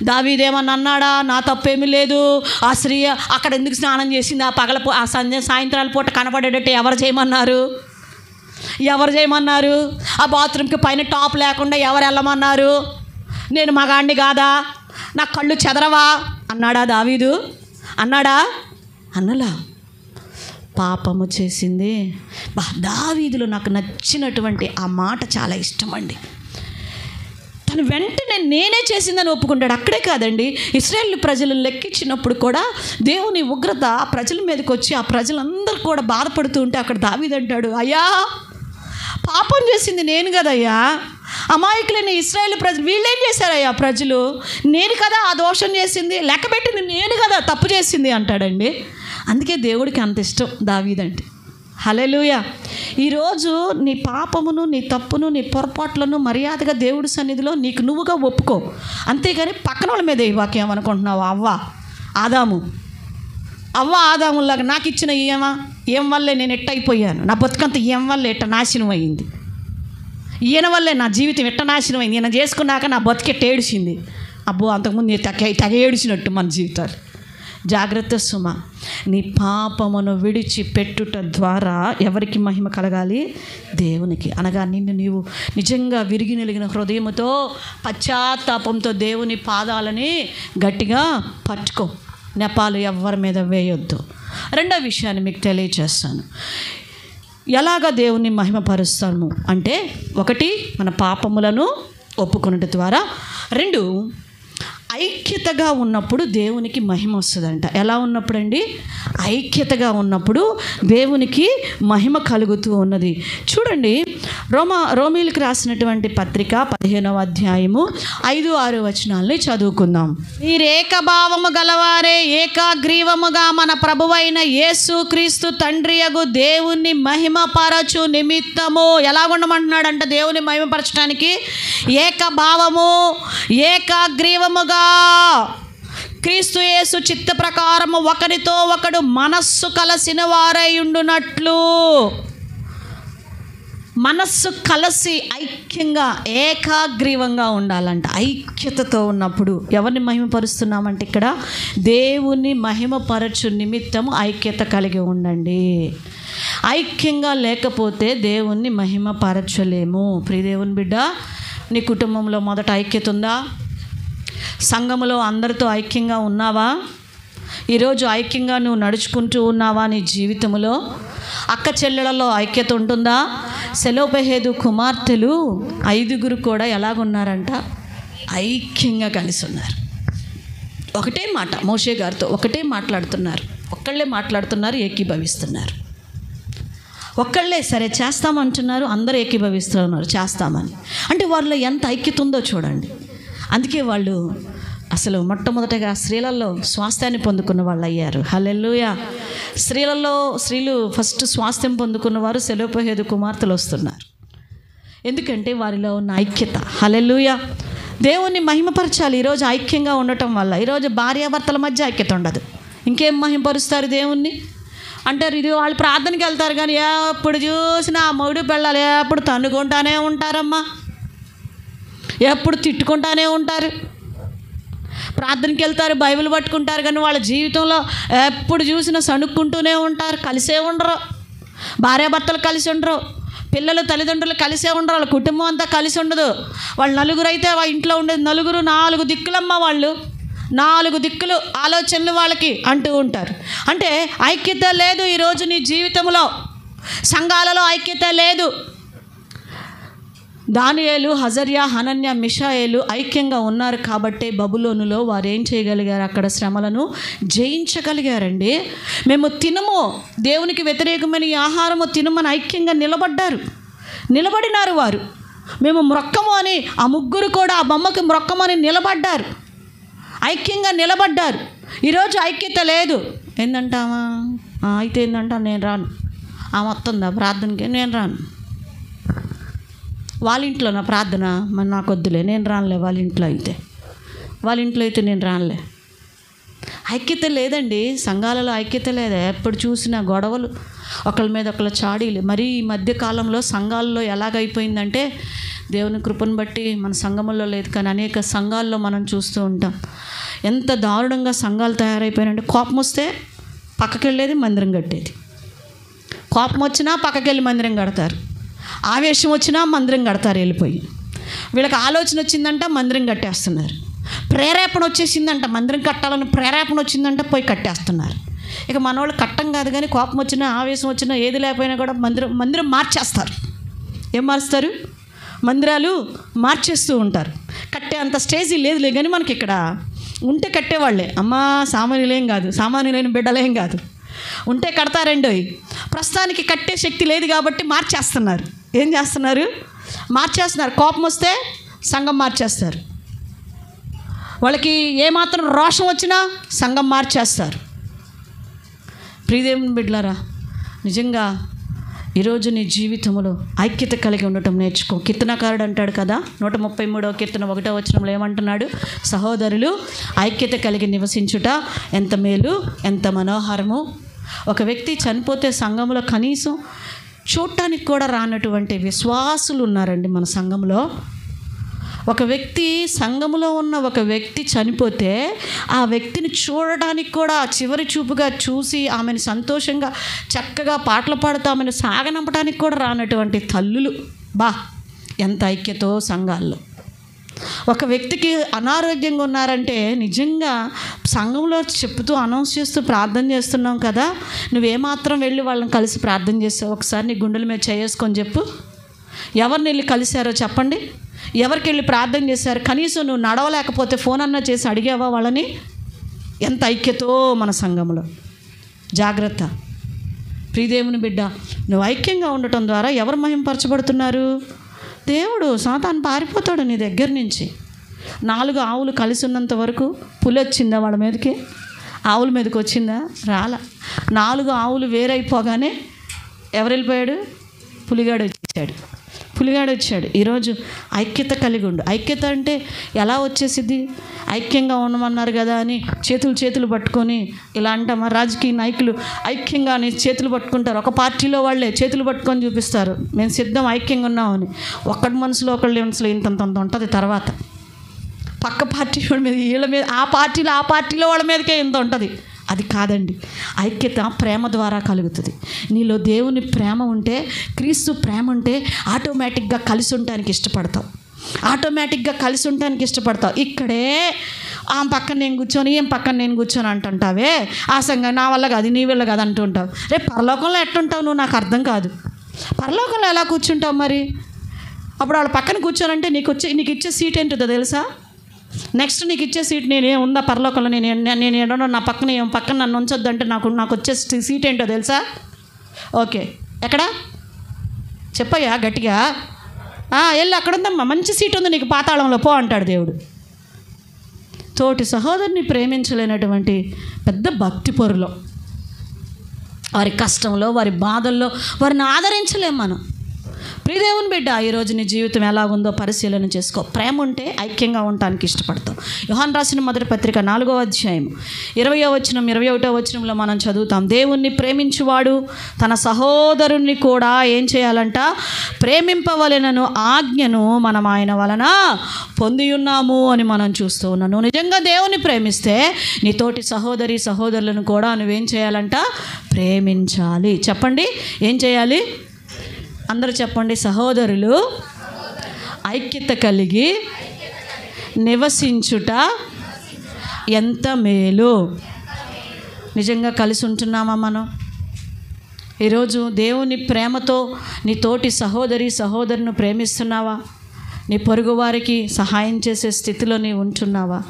దావీదేమని అన్నాడా? నా తప్పేమీ లేదు, ఆ స్త్రీ అక్కడ ఎందుకు స్నానం చేసింది, ఆ సాయంత్రాల పూట కనపడేటట్టు ఎవరు చేయమన్నారు? ఆ బాత్రూమ్కి పైన టాప్ లేకుండా ఎవరు వెళ్ళమన్నారు? నేను మగాడిని కాదా, నా కళ్ళు చెదరవా అన్నాడా దావీదు? అన్నలా. పాపము చేసింది. దావీదులో నాకు నచ్చినటువంటి ఆ మాట చాలా ఇష్టం అండి. తను వెంటనే నేనే చేసిందని ఒప్పుకుంటాడు. అక్కడే కాదండి, ఇశ్రాయేలు ప్రజలను లెక్కించినప్పుడు కూడా దేవుని ఉగ్రత ఆ ప్రజల మీదకి వచ్చి ఆ ప్రజలందరూ కూడా బాధపడుతూ ఉంటే అక్కడ దావీదు అంటాడు, అయ్యా పాపం చేసింది నేను కదయ్యా, అమాయకులైన ఇశ్రాయేలు ప్రజలు వీళ్ళేం చేశారయ్యా ప్రజలు, నేను కదా ఆ దోషం చేసింది, లెక్కబెట్టింది నేను కదా తప్పు చేసింది అంటాడండి. అందుకే దేవుడికి అంత ఇష్టం దావీదంటే. హల్లెలూయా. ఈరోజు నీ పాపమును, నీ తప్పును, నీ పొరపాట్లను మర్యాదగా దేవుడి సన్నిధిలో నీకు నువ్వుగా ఒప్పుకో. అంతేగాని పక్కన వాళ్ళ మీద వాక్యం ఏమనుకుంటున్నావు? అవ్వ ఆదాములాగా నాకు ఇచ్చిన ఏం వల్లే నేను ఎట్టయిపోయాను, నా బతుకంతా ఏం వల్లే ఎట్ట నాశనం అయ్యింది, ఈయన వల్లే నా జీవితం ఎట్ట నాశనం అయింది, ఈయన చేసుకున్నాక నా బతికెట్ట ఏడిచింది. అబ్బో అంతకుముందు తెగ ఏడిచినట్టు మన జీవితాలు. జాగ్రత్త సుమ. నీ పాపమును విడిచిపెట్టుట ద్వారా ఎవరికి మహిమ కలగాలి? దేవునికి. అనగా నిన్ను నీవు నిజంగా విరిగి నలిగిన హృదయముతో పశ్చాత్తాపంతో దేవుని పాదాలని గట్టిగా పట్టుకో. నెపాలు ఎవరి మీద వేయొద్దు. రెండో విషయాన్ని మీకు తెలియచేస్తాను. ఎలాగ దేవుని మహిమపరుస్తాము అంటే, ఒకటి మన పాపములను ఒప్పుకొనుట ద్వారా, రెండు ఐక్యతగా ఉన్నప్పుడు దేవునికి మహిమ వస్తుందంట. ఎలా ఉన్నప్పుడు అండి? ఐక్యతగా ఉన్నప్పుడు దేవునికి మహిమ కలుగుతూ ఉన్నది. చూడండి, రోమీలకు రాసినటువంటి పత్రిక 15వ అధ్యాయము 5-6 వచనాలని చదువుకుందాం. మీరు ఏకభావము గలవారే ఏకాగ్రీవముగా మన ప్రభువైన యేసు క్రీస్తు తండ్రియగు దేవుని మహిమపరచు నిమిత్తము. ఎలా ఉండమంటున్నాడంట దేవుని మహిమపరచడానికి? ఏకభావము, ఏకాగ్రీవముగా క్రీస్తు యేసు చిత్త ప్రకారము ఒకరితో ఒకడు మనస్సు కలసిన వారై ఉండునట్లు. మనస్సు కలిసి ఐక్యంగా ఏకాగ్రీవంగా ఉండాలంట. ఐక్యతతో ఉన్నప్పుడు ఎవరిని మహిమపరుస్తున్నామంటే ఇక్కడ దేవుని మహిమపరచు నిమిత్తము ఐక్యత కలిగి ఉండండి. ఐక్యంగా లేకపోతే దేవుణ్ణి మహిమపరచలేము. ప్రియ దేవుని బిడ్డ, నీ కుటుంబంలో మొదట ఐక్యత ఉందా? సంఘములో అందరితో ఐక్యంగా ఉన్నావా? ఈరోజు ఐక్యంగా నువ్వు నడుచుకుంటూ ఉన్నావా? నీ జీవితంలో అక్క చెల్లెలలో ఐక్యత ఉంటుందా? సెలోపెహేదు కుమార్తెలు 5 కూడా ఎలాగున్నారంట? ఐక్యంగా కలిసి ఉన్నారు. ఒకటే మాట మోషే గారితో ఒకటే మాట్లాడుతున్నారు. ఒక్కళ్ళే మాట్లాడుతున్నారు, ఏకీభవిస్తున్నారు. ఒక్కళ్ళే సరే చేస్తామంటున్నారు, అందరూ ఏకీభవిస్తున్నారు చేస్తామని. అంటే వాళ్ళలో ఎంత ఐక్యత ఉందో చూడండి. అందుకే వాళ్ళు అసలు మొట్టమొదటగా స్త్రీలలో స్వాస్థ్యాన్ని పొందుకున్న వాళ్ళు అయ్యారు. హల్లెలూయా. స్త్రీలు ఫస్ట్ స్వాస్థ్యం పొందుకున్న వారు సెలోపెహేదు కుమార్తెలు వస్తున్నారు. ఎందుకంటే వారిలో ఉన్న ఐక్యత. హల్లెలూయా. దేవుణ్ణి మహిమపరచాలి. ఈరోజు ఐక్యంగా ఉండటం వల్ల ఈరోజు భార్యాభర్తల మధ్య ఐక్యత ఉండదు. ఇంకేం మహింపరుస్తారు దేవుణ్ణి అంటారు. ఇది వాళ్ళు ప్రార్థనకి వెళ్తారు కానీ ఎప్పుడు చూసినా ఆ మొగుడు పిల్లలు ఎప్పుడు తన్నుకుంటానే ఉంటారమ్మా, ఎప్పుడు తిట్టుకుంటానే ఉంటారు. ప్రార్థనకి వెళ్తారు, బైబిల్ పట్టుకుంటారు కానీ వాళ్ళ జీవితంలో ఎప్పుడు చూసినా సణుక్కుంటూనే ఉంటారు. కలిసే ఉండరు, భార్యాభర్తలు కలిసి ఉండరు, పిల్లలు తల్లిదండ్రులు కలిసే ఉండరు, వాళ్ళ కుటుంబం అంతా కలిసి ఉండదు. వాళ్ళు నలుగురు అయితే వాళ్ళ ఇంట్లో ఉండేది నలుగురు, 4 దిక్కులమ్మ, వాళ్ళు 4 దిక్కులు ఆలోచనలు వాళ్ళకి అంటూ ఉంటారు. అంటే ఐక్యత లేదు ఈరోజు నీ జీవితంలో, సంఘాలలో ఐక్యత లేదు. దానియేలు, హజర్యా, హనన్యా, మిషాయేలు ఐక్యంగా ఉన్నారు కాబట్టి బబులోనులో వారు ఏం చేయగలిగారు? అక్కడ శ్రమలను జయించగలిగారండి. మేము తినము, దేవునికి వ్యతిరేకమైన ఈ ఆహారము తినమని ఐక్యంగా నిలబడినారు వారు. మేము మ్రొక్కము అని ఆ ముగ్గురు కూడా ఆ బొమ్మకి మ్రొక్కమని నిలబడ్డారు, ఐక్యంగా నిలబడ్డారు. ఈరోజు ఐక్యత లేదు. ఏందంటావా? అయితే ఏందంటా, నేను రాను. వస్తుందా ప్రార్థనకి? నేను రాను. వాళ్ళ ఇంట్లో నా ప్రార్థన మరి నాకు వద్దులే, నేను రానులే. వాళ్ళ ఇంట్లో అయితే నేను రానులే. ఐక్యత లేదండి, సంఘాలలో ఐక్యత లేదా. ఎప్పుడు చూసినా గొడవలు, ఒకళ్ళ మీద ఒకళ్ళ చాడీలు. మరి ఈ మధ్యకాలంలో సంఘాల్లో ఎలాగైపోయిందంటే, దేవుని కృపను బట్టి మన సంఘముల్లో లేదు కానీ అనేక సంఘాల్లో మనం చూస్తూ ఉంటాం. ఎంత దారుణంగా సంఘాలు తయారైపోయినంటే, కోపం వస్తే పక్కకెళ్ళేది మందిరం కట్టేది, కోపం వచ్చినా పక్కకెళ్ళి మందిరం కడతారు, ఆవేశం వచ్చినా మందిరం కడతారు వెళ్ళిపోయి. వీళ్ళకి ఆలోచన వచ్చిందంట మందిరం కట్టేస్తున్నారు, ప్రేరేపణ వచ్చేసిందంట మందిరం కట్టాలని ప్రేరేపణ వచ్చిందంట పోయి కట్టేస్తున్నారు. ఇక మనవాళ్ళు కట్టం కాదు కానీ కోపం వచ్చినా ఆవేశం వచ్చినా ఏది లేకపోయినా కూడా మందిరం మార్చేస్తారు. ఏం మారుస్తారు? మందిరాలు మార్చేస్తూ ఉంటారు. కట్టే అంత స్టేజీ లేదులే కానీ మనకి ఇక్కడ ఉంటే కట్టేవాళ్ళే. అమ్మా సామాన్యులేం కాదు, సామాన్యులైన బిడ్డలేం కాదు, ఉంటే కడతారండి. ప్రస్తుతానికి కట్టే శక్తి లేదు కాబట్టి మార్చేస్తున్నారు. ఏం చేస్తున్నారు? మార్చేస్తున్నారు. కోపం వస్తే సంఘం మార్చేస్తారు. వాళ్ళకి ఏమాత్రం రోషం వచ్చినా సంఘం మార్చేస్తారు. ప్రియదేవుని బిడ్డలారా, నిజంగా ఈరోజు నీ జీవితంలో ఐక్యత కలిగి ఉండటం నేర్చుకో. కీర్తనకారుడు అంటాడు కదా, 133వ కీర్తన 1వ వచనంలో ఏమంటున్నాడు? సహోదరులు ఐక్యత కలిగి నివసించుట ఎంత మేలు, ఎంత మనోహరము. ఒక వ్యక్తి చనిపోతే సంఘంలో కనీసం చూడటానికి కూడా రానటువంటి విశ్వాసులు ఉన్నారండి మన సంఘంలో. ఒక వ్యక్తి సంఘంలో ఉన్న ఒక వ్యక్తి చనిపోతే ఆ వ్యక్తిని చూడడానికి కూడా చివరి చూపుగా చూసి ఆమెను సంతోషంగా చక్కగా పాటలు పాడుతూ ఆమెను సాగనంపడానికి కూడా రానటువంటి తల్లులు. ఎంత ఐక్యతో సంఘాల్లో. ఒక వ్యక్తికి అనారోగ్యంగా ఉన్నారంటే నిజంగా సంఘంలో చెప్తూ అనౌన్స్ చేస్తూ ప్రార్థన చేస్తున్నాం కదా, నువ్వేమాత్రం వెళ్ళి వాళ్ళని కలిసి ప్రార్థన చేస్తావు? ఒకసారి నీ గుండెల మీద చేసుకొని చెప్పు. ఎవరిని వెళ్ళి కలిశారో చెప్పండి, ఎవరికి వెళ్ళి ప్రార్థన చేశారు? కనీసం నువ్వు నడవలేకపోతే ఫోన్ అన్నా చేసి అడిగావా వాళ్ళని? ఎంత ఐక్యతో మన సంఘంలో. జాగ్రత్త ప్రియదేవుని బిడ్డ, నువ్వు ఐక్యంగా ఉండటం ద్వారా ఎవరు మహింపరచబడుతున్నారు? దేవుడు. సాతాను పారిపోతాడు నీ దగ్గర నుంచి. 4 ఆవులు కలిసి ఉన్నంత వరకు పులి వచ్చిందా వాళ్ళ మీదకి? ఆవుల మీదకి వచ్చిందా? రాలా. 4 ఆవులు వేరైపోగానే ఎవరు వెళ్ళిపోయాడు? పులిగాడు వచ్చాడు. ఈరోజు ఐక్యత కలిగి ఉండు. ఐక్యత అంటే ఎలా వచ్చేసిద్ది? ఐక్యంగా ఉండమన్నారు కదా అని చేతులు పట్టుకొని ఇలా అంటామా? రాజకీయ నాయకులు ఐక్యంగా అని చేతులు పట్టుకుంటారు. ఒక పార్టీలో వాళ్ళే చేతులు పట్టుకొని చూపిస్తారు, మేము సిద్ధం ఐక్యంగా ఉన్నామని. ఒకటి మనసులో ఇంతంత ఉంటుంది. తర్వాత పక్క పార్టీ వాళ్ళ మీద, వీళ్ళ మీద, ఆ పార్టీలో వాళ్ళ మీదకే ఇంత ఉంటుంది. అది కాదండి. ఐక్యత ప్రేమ ద్వారా కలుగుతుంది. నీలో దేవుని ప్రేమ ఉంటే, క్రీస్తు ప్రేమ ఉంటే ఆటోమేటిక్గా కలిసి ఉండటానికి ఇష్టపడతావు. ఇక్కడే ఆ పక్కన నేను కూర్చొని అంటుంటావే, ఆ సంఘం నా వల్ల కాదు, నీ వల్ల కాదు అంటుంటావు. రేపు పరలోకంలో ఎట్లుంటావు నువ్వు? నాకు అర్థం కాదు. పరలోకంలో ఎలా కూర్చుంటావు మరి? అప్పుడు వాళ్ళ పక్కన కూర్చోనంటే నీకు ఇచ్చే సీట్ ఏంటో తెలుసా? నెక్స్ట్ నీకు ఇచ్చే సీట్ ఉందా పరలోకంలో? నేను ఏడో నా పక్కన నన్ను ఉంచొద్దు అంటే నాకు వచ్చే సీట్ ఏంటో తెలుసా? ఓకే, ఎక్కడ చెప్పయ్యా గట్టిగా. వెళ్ళి అక్కడ ఉందమ్మా, మంచి సీట్ ఉంది నీకు, పాతాళంలో పో అంటాడు దేవుడు. తోటి సహోదరుని ప్రేమించలేనటువంటి పెద్ద భక్తి పరులో, వారి కష్టంలో, వారి బాధల్లో వారిని ఆదరించలేం మనం. ప్రియ దేవుని బిడ్డ, ఈరోజు నీ జీవితం ఎలా ఉందో పరిశీలన చేసుకో. ప్రేమ ఉంటే ఐక్యంగా ఉండటానికి ఇష్టపడతాం. యోహాను రాసిన మొదటి పత్రిక 4వ అధ్యాయం 20వ వచనం 21వ వచనంలో మనం చదువుతాం, దేవుణ్ణి ప్రేమించువాడు తన సహోదరుణ్ణి కూడా ఏం చేయాలంట? ప్రేమింపవలెనను ఆజ్ఞను మనం ఆయన వలన పొంది ఉన్నాము అని మనం చూస్తూ ఉన్నాం. నువ్వు నిజంగా దేవుని ప్రేమిస్తే నీ తోటి సహోదరులను కూడా నువ్వేం చేయాలంట? ప్రేమించాలి. చెప్పండి, ఏం చేయాలి? అందరూ చెప్పండి. సహోదరులు ఐక్యత కలిగి నివసించుట ఎంత మేలు. నిజంగా కలిసి ఉంటున్నామా మనం? ఈరోజు దేవుని ప్రేమతో నీ తోటి సహోదరుని ప్రేమిస్తున్నావా? నీ పొరుగు వారికి సహాయం చేసే స్థితిలో నీవు ఉంటున్నావా?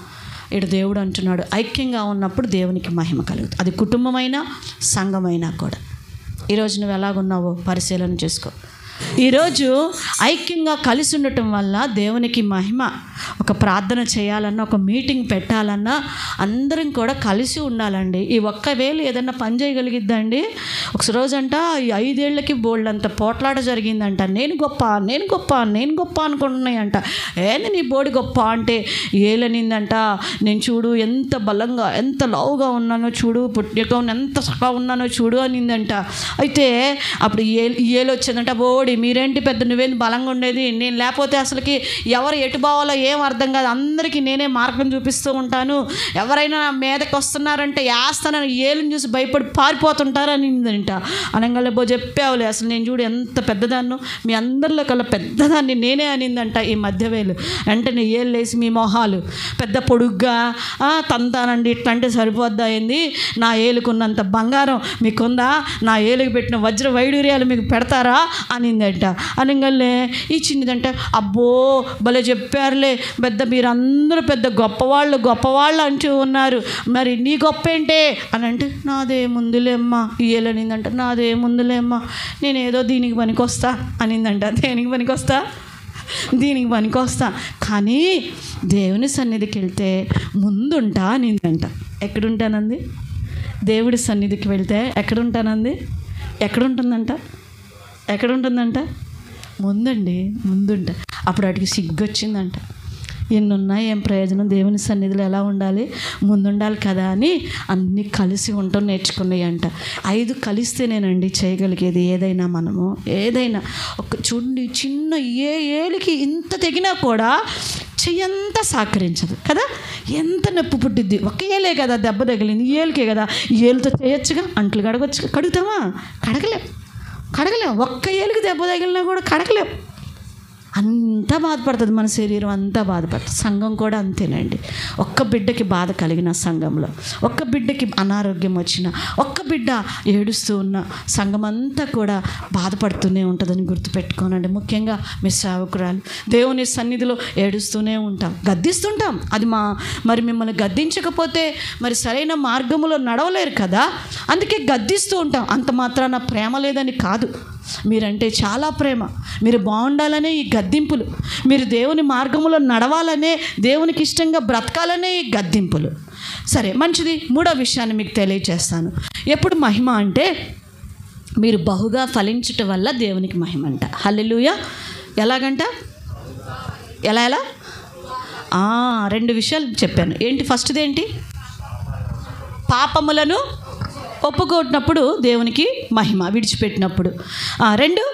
ఇటు దేవుడు అంటున్నాడు, ఐక్యంగా ఉన్నప్పుడు దేవునికి మహిమ కలుగుతుంది. అది కుటుంబమైనా సంఘమైనా కూడా. ఈరోజు నువ్వు ఎలాగున్నావో పరిశీలన చేసుకో. ఈరోజు ఐక్యంగా కలిసి ఉండటం వల్ల దేవునికి మహిమ. ఒక ప్రార్థన చేయాలన్నా, ఒక మీటింగ్ పెట్టాలన్నా అందరం కూడా కలిసి ఉండాలండి. ఈ ఒక్కవేళ ఏదన్నా పని చేయగలిగిద్దండి. ఒక రోజంట ఈ 5 ఏళ్ళకి బోల్డంత పోట్లాట జరిగిందంట. నేను గొప్ప అనుకుంటున్నాయంట. ఏంది నీ బోడి గొప్ప అంటే ఏలనిందంట. నేను చూడు ఎంత బలంగా, ఎంత లావుగా ఉన్నానో చూడు, పుట్టిగా ఎంత చక్కగా ఉన్నానో చూడు అనిందంట. అయితే అప్పుడు ఏలు వచ్చిందంట. బోడి మీరేంటి పెద్ద, నువ్వేంటి బలంగా ఉండేది, నేను లేకపోతే అసలుకి ఎవరు ఎటు పోవాలో ఏం అర్థం కాదు, అందరికీ నేనే మార్గం చూపిస్తూ ఉంటాను, ఎవరైనా నా మీదకి వస్తున్నారంటే వేస్తానని ఏలుని చూసి భయపడి పారిపోతుంటారు అనిందంట. అనగానే చెప్పావులే, అసలు నేను చూడు ఎంత పెద్దదాన్నో, మీ అందరిలో కల్లా పెద్దదాన్ని నేనే అనిందంట ఈ మధ్యవేలు. వెంటనే ఏళ్ళు వేసి, మీ మొహాలు పెద్ద పొడుగ్గా తంతానండి, ఇట్లంటే సరిపోద్దా ఏంది, నా ఏలుకున్నంత బంగారం మీకుందా, నా ఏలుకు పెట్టిన వజ్ర వైడూర్యాలు మీకు పెడతారా అనిందంట. అనగానే ఈ చిన్నదంటే, అబ్బో భలే చెప్పారులే, పెద్ద మీరందరూ పెద్ద గొప్పవాళ్ళు అంటూ ఉన్నారు, మరి నీ గొప్ప ఏంటే అని అంటే, నాదేముందులేమ్మా ఏలనిందంట. నాదేముందులేమ్మా, నేనేదో దీనికి పనికొస్తా అనిందంట. దేనికి పనికొస్తా? దీనికి పనికొస్తా, కానీ దేవుని సన్నిధికి వెళ్తే ముందుంటా అనిందంట. ఎక్కడుంటానంది? దేవుడి సన్నిధికి వెళ్తే ఎక్కడుంటానంది? ఎక్కడుంటుందంట? ముందుంటా. అప్పుడు వాటికి సిగ్గొచ్చిందంట. ఎన్నున్నా ఏం ప్రయోజనం, దేవుని సన్నిధిలో ఎలా ఉండాలి? ముందుండాలి కదా అని అన్నీ కలిసి ఉండటం నేర్చుకున్నాయి అంట. 5 కలిస్తేనేనండి చేయగలిగేది ఏదైనా. మనము ఏదైనా ఒక చూడండి, చిన్న ఏలికి ఇంత తెగినా కూడా చెయ్యంతా సహకరించదు కదా. ఎంత నొప్పి పుట్టిద్ది. ఒక ఏలే కదా దెబ్బ తగిలింది, ఏలికే కదా, ఏలుతో చేయొచ్చుగా, అంట్లు కడగొచ్చుగా. కడుగుతామా? కడగలేం. ఒక్క ఏలికి దెబ్బ తగిలినా కూడా కడగలేం. అంతా బాధపడుతుంది మన శరీరం, అంతా బాధపడుతుంది. సంఘం కూడా అంతేనండి. ఒక్క బిడ్డకి బాధ కలిగిన సంఘంలో, ఒక్క బిడ్డకి అనారోగ్యం వచ్చిన, ఒక్క బిడ్డ ఏడుస్తూ ఉన్న సంఘం అంతా కూడా బాధపడుతూనే ఉంటుందని గుర్తుపెట్టుకోనండి. ముఖ్యంగా మీ సేవకురాలు దేవుని సన్నిధిలో ఏడుస్తూనే ఉంటాం, గద్దిస్తుంటాం. అది మరి మిమ్మల్ని గద్దించకపోతే మరి సరైన మార్గంలో నడవలేరు కదా, అందుకే గద్దిస్తూ ఉంటాం. అంత మాత్రాన ప్రేమ లేదని కాదు, మీరంటే చాలా ప్రేమ. మీరు బాగుండాలనే ఈ గద్దింపులు, మీరు దేవుని మార్గంలో నడవాలనే, దేవునికి ఇష్టంగా బ్రతకాలనే ఈ గద్దింపులు. సరే, మంచిది. 3వ విషయాన్ని మీకు తెలియజేస్తాను. ఎప్పుడు మహిమ అంటే మీరు బహుగా ఫలించటం వల్ల దేవునికి మహిమ అంట. హల్లెలూయా. ఎలాగంట? ఎలా 2 విషయాలు చెప్పాను. ఏంటి? ఫస్ట్ది ఏంటి? పాపములను ఒప్పుకొట్టినప్పుడు దేవునికి మహిమ, విడిచిపెట్టినప్పుడు. 2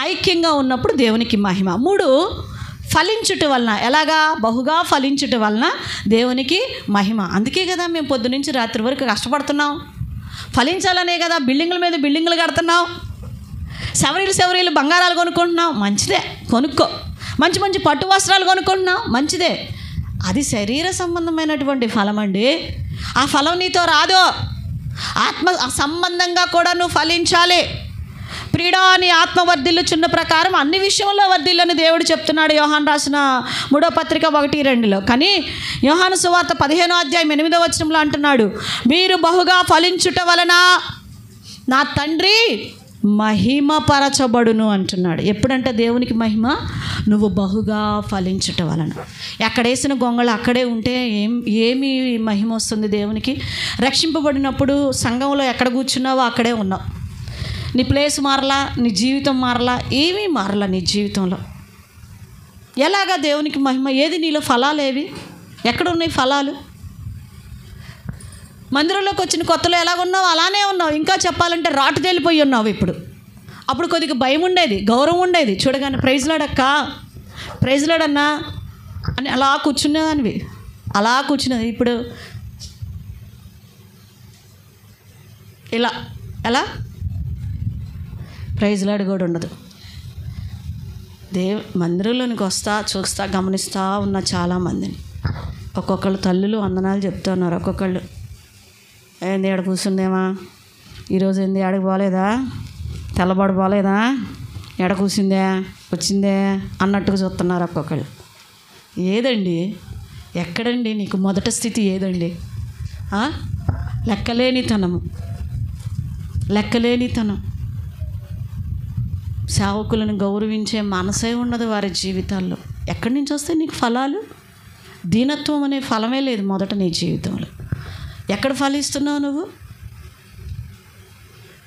ఐక్యంగా ఉన్నప్పుడు దేవునికి మహిమ. 3 ఫలించుట వలన. ఎలాగా? బహుగా ఫలించుట వలన దేవునికి మహిమ. అందుకే కదా మేము పొద్దు నుంచి రాత్రి వరకు కష్టపడుతున్నాం. ఫలించాలనే కదా బిల్డింగుల మీద బిల్డింగులు కడుతున్నాం, సెవరీలు బంగారాలు కొనుక్కుంటున్నాం. మంచిదే, కొనుక్కో. మంచి పట్టు వస్త్రాలు కొనుక్కుంటున్నాం, మంచిదే. అది శరీర సంబంధమైనటువంటి ఫలం అండి. ఆ ఫలం నీతో రాదు. ఆత్మ సంబంధంగా కూడా నువ్వు ఫలించాలి. ప్రియుడా, నీ ఆత్మ వర్ధిల్లుచున్న ప్రకారం అన్ని విషయంలో వర్ధిల్లని దేవుడు చెప్తున్నాడు యోహాను రాసిన 3వ పత్రిక 1-2లో. కానీ యోహాను సువార్త 15వ అధ్యాయం 8వ వచనంలో అంటున్నాడు, మీరు బహుగా ఫలించుట వలన నా తండ్రి మహిమపరచబడును అంటున్నాడు. ఎప్పుడంటే దేవునికి మహిమ? నువ్వు బహుగా ఫలించుట వలన. ఎక్కడేసిన గొంగళ అక్కడే ఉంటే ఏమి మహిమ వస్తుంది దేవునికి? రక్షింపబడినప్పుడు సంఘంలో ఎక్కడ కూర్చున్నావో అక్కడే ఉన్నావు. నీ ప్లేస్ మారలా, నీ జీవితం మారలా, ఏమీ మారలా నీ జీవితంలో. ఎలాగా దేవునికి మహిమ? ఏది నీలో ఫలాలు? ఏవి ఎక్కడున్నాయి ఫలాలు? మందిరంలోకి వచ్చిన కొత్తలో ఎలాగున్నావు అలానే ఉన్నావు. ఇంకా చెప్పాలంటే రాటు తేలిపోయి ఉన్నావు ఇప్పుడు. అప్పుడు కొద్దిగా భయం ఉండేది, గౌరవం ఉండేది. చూడగానే ప్రైజ్ లాడక్క, ప్రైజ్ లాడన్నా అని అలా కూర్చునేదానివి, అలా కూర్చునేది. ఇప్పుడు ఇలా ఎలా ప్రైజ్ లాడ్ కూడా ఉండదు. మందిరంలోనికి వస్తా చూస్తా గమనిస్తూ ఉన్న చాలామందిని. ఒక్కొక్కళ్ళు తల్లులు వందనాలు చెప్తూ ఉన్నారు. ఒక్కొక్కళ్ళు ఏంది ఆడ కూర్చుందేమా, ఈరోజు ఏంది ఆడకు పోలేదా, తెల్లబడి పోలేదా, ఎడ కూర్చుందే వచ్చిందే అన్నట్టుగా చూస్తున్నారు ఒక్కొక్కళ్ళు. ఏదండి, ఎక్కడండి నీకు మొదటి స్థితి? ఏదండి? లెక్కలేనితనము, లెక్కలేనితనం. సేవకులను గౌరవించే మనసే ఉండదు వారి జీవితాల్లో. ఎక్కడి నుంచి వస్తాయి నీకు ఫలాలు? దీనత్వం అనే ఫలమే లేదు మొదట నీ జీవితంలో. ఎక్కడ ఫలిస్తున్నావు నువ్వు?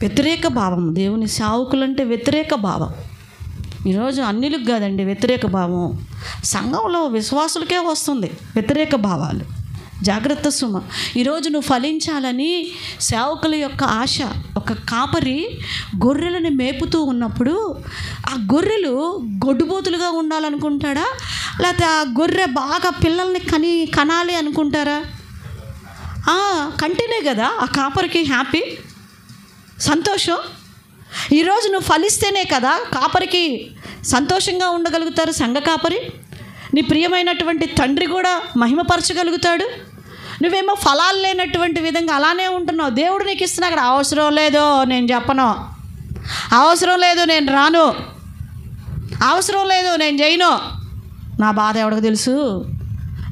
వ్యతిరేక భావం. దేవుని సేవకులంటే వ్యతిరేక భావం. ఈరోజు అన్యులకు కాదండి వ్యతిరేక భావం, సంఘంలో విశ్వాసులకే వస్తుంది వ్యతిరేక భావాలు. జాగ్రత్త సుమ. ఈరోజు నువ్వు ఫలించాలని సేవకుల యొక్క ఆశ. ఒక కాపరి గొర్రెలను మేపుతూ ఉన్నప్పుడు ఆ గొర్రెలు గొడ్డుబోతులుగా ఉండాలనుకుంటాడా, లేకపోతే ఆ గొర్రె బాగా పిల్లల్ని కనాలి అనుకుంటారా? కంటేనే కదా ఆ కాపరికి హ్యాపీ, సంతోషం. ఈరోజు నువ్వు ఫలిస్తేనే కదా కాపరికి సంతోషంగా ఉండగలుగుతారు. సంఘ కాపరి నీ ప్రియమైనటువంటి తండ్రి కూడా మహిమపరచగలుగుతాడు. నువ్వేమో ఫలాలు లేనటువంటి విధంగా అలానే ఉంటున్నావు. దేవుడు నీకు ఇస్తున్నా అక్కడ అవసరం లేదు నేను చెప్పను, అవసరం లేదు నేను రాను, అవసరం లేదు నేను చేయను. నా బాధ ఎవడికి తెలుసు,